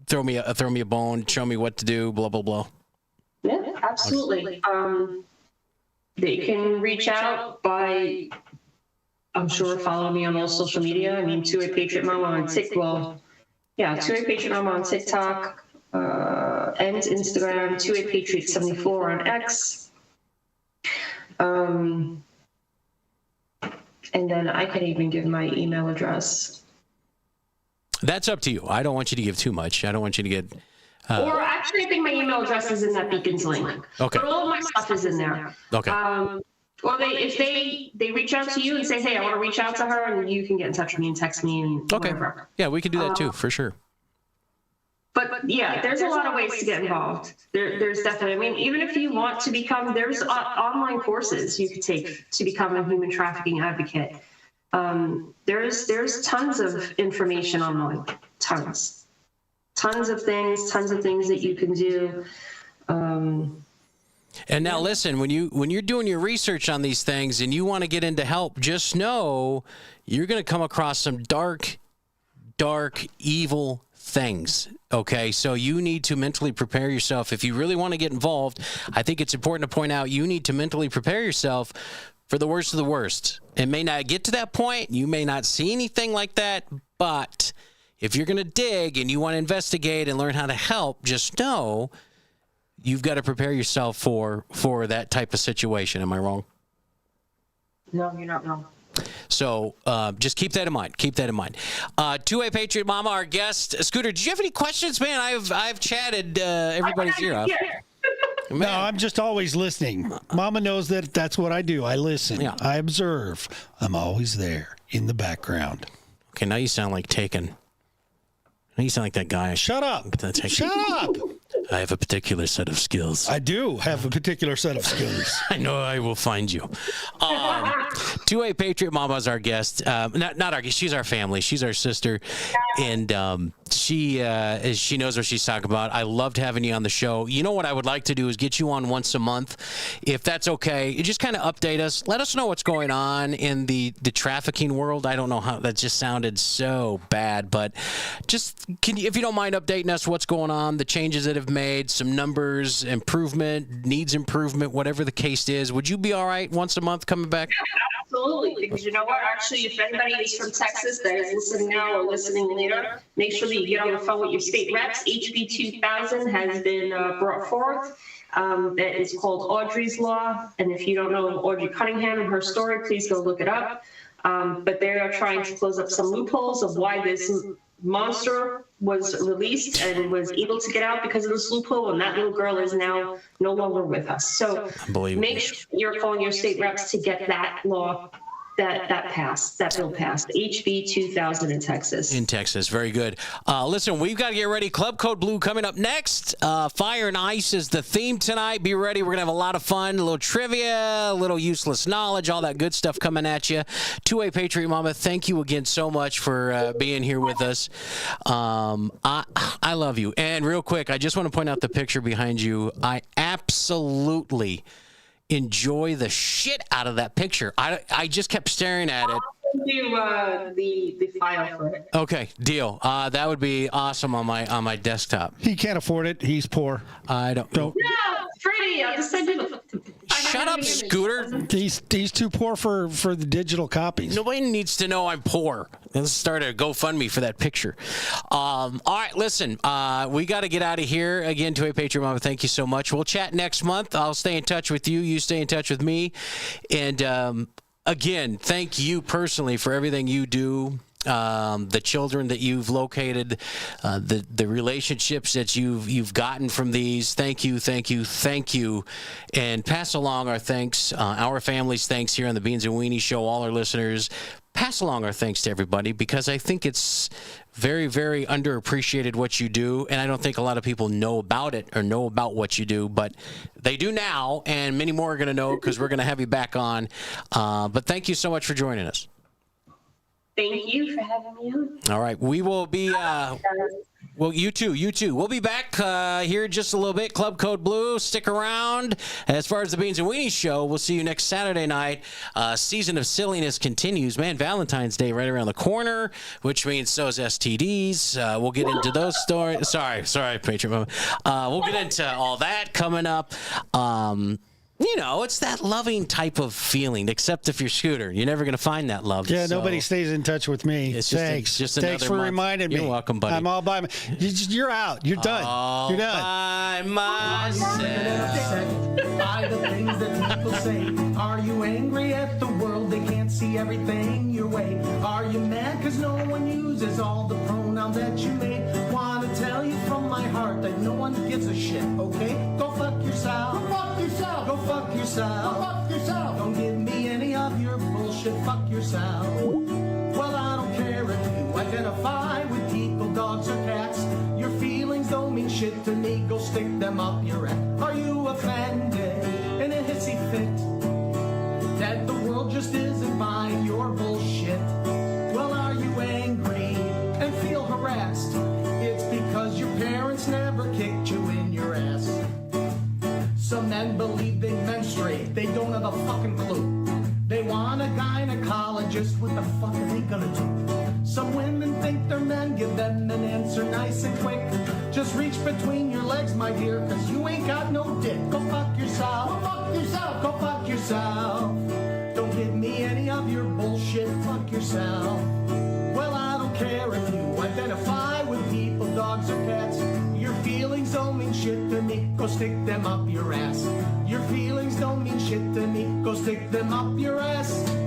throw me a bone, show me what to do, blah, blah, blah. Yeah, absolutely. They can reach out by, I'm sure, follow me on all social media. I mean, 2A Patriot Mama on TikTok. 2A Patriot Mama on TikTok and Instagram. 2A Patriot 74 on X. And then I can even give my email address. That's up to you. I don't want you to give too much. I don't want you to get... or actually, I think my email address is in that Beacons link. Okay. But all of my stuff is in there. Okay. Or if they reach out to you and say, hey, I want to reach out to her, and you can get in touch with me and text me and Okay. whatever. Yeah, we can do that too, for sure. But yeah, there's a lot of ways to get involved. There's definitely, I mean, even if you want to become, there's online courses you could take to become a human trafficking advocate. There's tons of information online, tons of things that you can do. And now listen, when you're doing your research on these things and you want to get into help, just know you're going to come across some dark, evil things. Okay, so you need to mentally prepare yourself. If you really want to get involved, I think it's important to point out you need to mentally prepare yourself for the worst of the worst. It may not get to that point. You may not see anything like that, but if you're going to dig and you want to investigate and learn how to help, just know you've got to prepare yourself for that type of situation. Am I wrong? No, you're not wrong. So just keep that in mind. Keep that in mind. 2A Patriot Mama, our guest. Scooter, did you have any questions, man? I've chatted everybody's ear off. No, I'm just always listening. Mama knows that that's what I do. I listen. Yeah. I observe. I'm always there in the background. Okay, now you sound like Taken. Now you sound like that guy. Shut up. Shut up. I have a particular set of skills. I do have a particular set of skills. I know I will find you. 2A Patriot Mama is our guest. Not our guest. She's our family. She's our sister. And she knows what she's talking about. I loved having you on the show. You know what I would like to do is get you on once a month. If that's okay, you just kind of update us. Let us know what's going on in the trafficking world. I don't know how that just sounded so bad, but just if you don't mind updating us what's going on, the changes that have made, some numbers, improvement, needs improvement, whatever the case is. Would you be all right once a month coming back? Absolutely, because you know what? Actually, if anybody is from Texas that is listening now or listening later, make sure that you get on the phone with your state reps. HB 2000 has been brought forth. That is called Audrey's Law. And if you don't know Audrey Cunningham and her story, please go look it up. But they are trying to close up some loopholes of why this monster was released and was able to get out because of this loophole, and that little girl is now no longer with us. So make sure you're calling your state reps to get that law, that bill passed. HB 2000 in Texas. In Texas, very good. Listen, we've got to get ready. Club Code Blue coming up next. Fire and Ice is the theme tonight. Be ready. We're going to have a lot of fun, a little trivia, a little useless knowledge, all that good stuff coming at you. 2A Patriot Mama, thank you again so much for being here with us. I love you. And real quick, I just want to point out the picture behind you. I absolutely enjoy the shit out of that picture. I just kept staring at it. I'll send you the file for it. Okay, deal. That would be awesome on my desktop. He can't afford it. He's poor. I don't. No, it's pretty. I'll just send you. Shut up, Scooter. He's too poor for the digital copies. Nobody needs to know I'm poor. Let's start a GoFundMe for that picture. All right, listen, we got to get out of here. Again, 2A Patriot Mama, thank you so much. We'll chat next month. I'll stay in touch with you. You stay in touch with me. And again, thank you personally for everything you do. The children that you've located, the relationships that you've gotten from these. Thank you, and pass along our thanks, our family's thanks here on the Beans and Weenie Show. All our listeners, pass along our thanks to everybody, because I think it's very, very underappreciated what you do, and I don't think a lot of people know about it or know about what you do, but they do now, and many more are going to know because we're going to have you back on. But thank you so much for joining us. Thank you for having me on. All right. We will be, well, you too. We'll be back here in just a little bit. Club Code Blue, stick around. As far as the Beans and Weenie Show, we'll see you next Saturday night. Season of silliness continues. Man, Valentine's Day right around the corner, which means so is STDs. We'll get into those stories. Sorry, Patriot Mama. We'll get into all that coming up. You know, it's that loving type of feeling, except if you're Scooter. You're never going to find that love. Yeah, nobody stays in touch with me. Thanks. Thanks for reminding me. You're welcome, buddy. I'm all by myself. You're out. You're done. You're done. By myself. By the things that people say. Are you angry at the world they can't see? see everything your way. Are you mad cause no one uses all the pronouns that you made? Wanna tell you from my heart that no one gives a shit, okay? Go fuck yourself. Go fuck yourself. Go fuck yourself. Go fuck yourself. Don't give me any of your bullshit. Fuck yourself. Well, I don't care if you identify with people, dogs, or cats. Your feelings don't mean shit to me. Go stick them up your ass. Are you offended in a hissy fit that the world just isn't buying your bullshit? Well, are you angry and feel harassed? It's because your parents never kicked you in your ass. Some men believe they menstruate, they don't have a fucking clue. They want a gynecologist, what the fuck are they gonna do? Some women think their men, give them an answer nice and quick. Just reach between your legs, my dear, cause you ain't got no dick. Go fuck yourself. Go fuck yourself. Go fuck yourself. Don't give me any of your bullshit. Fuck yourself. Well, I don't care if you identify with people, dogs, or cats. Your feelings don't mean shit to me. Go stick them up your ass. Your feelings don't mean shit to me. Go stick them up your ass.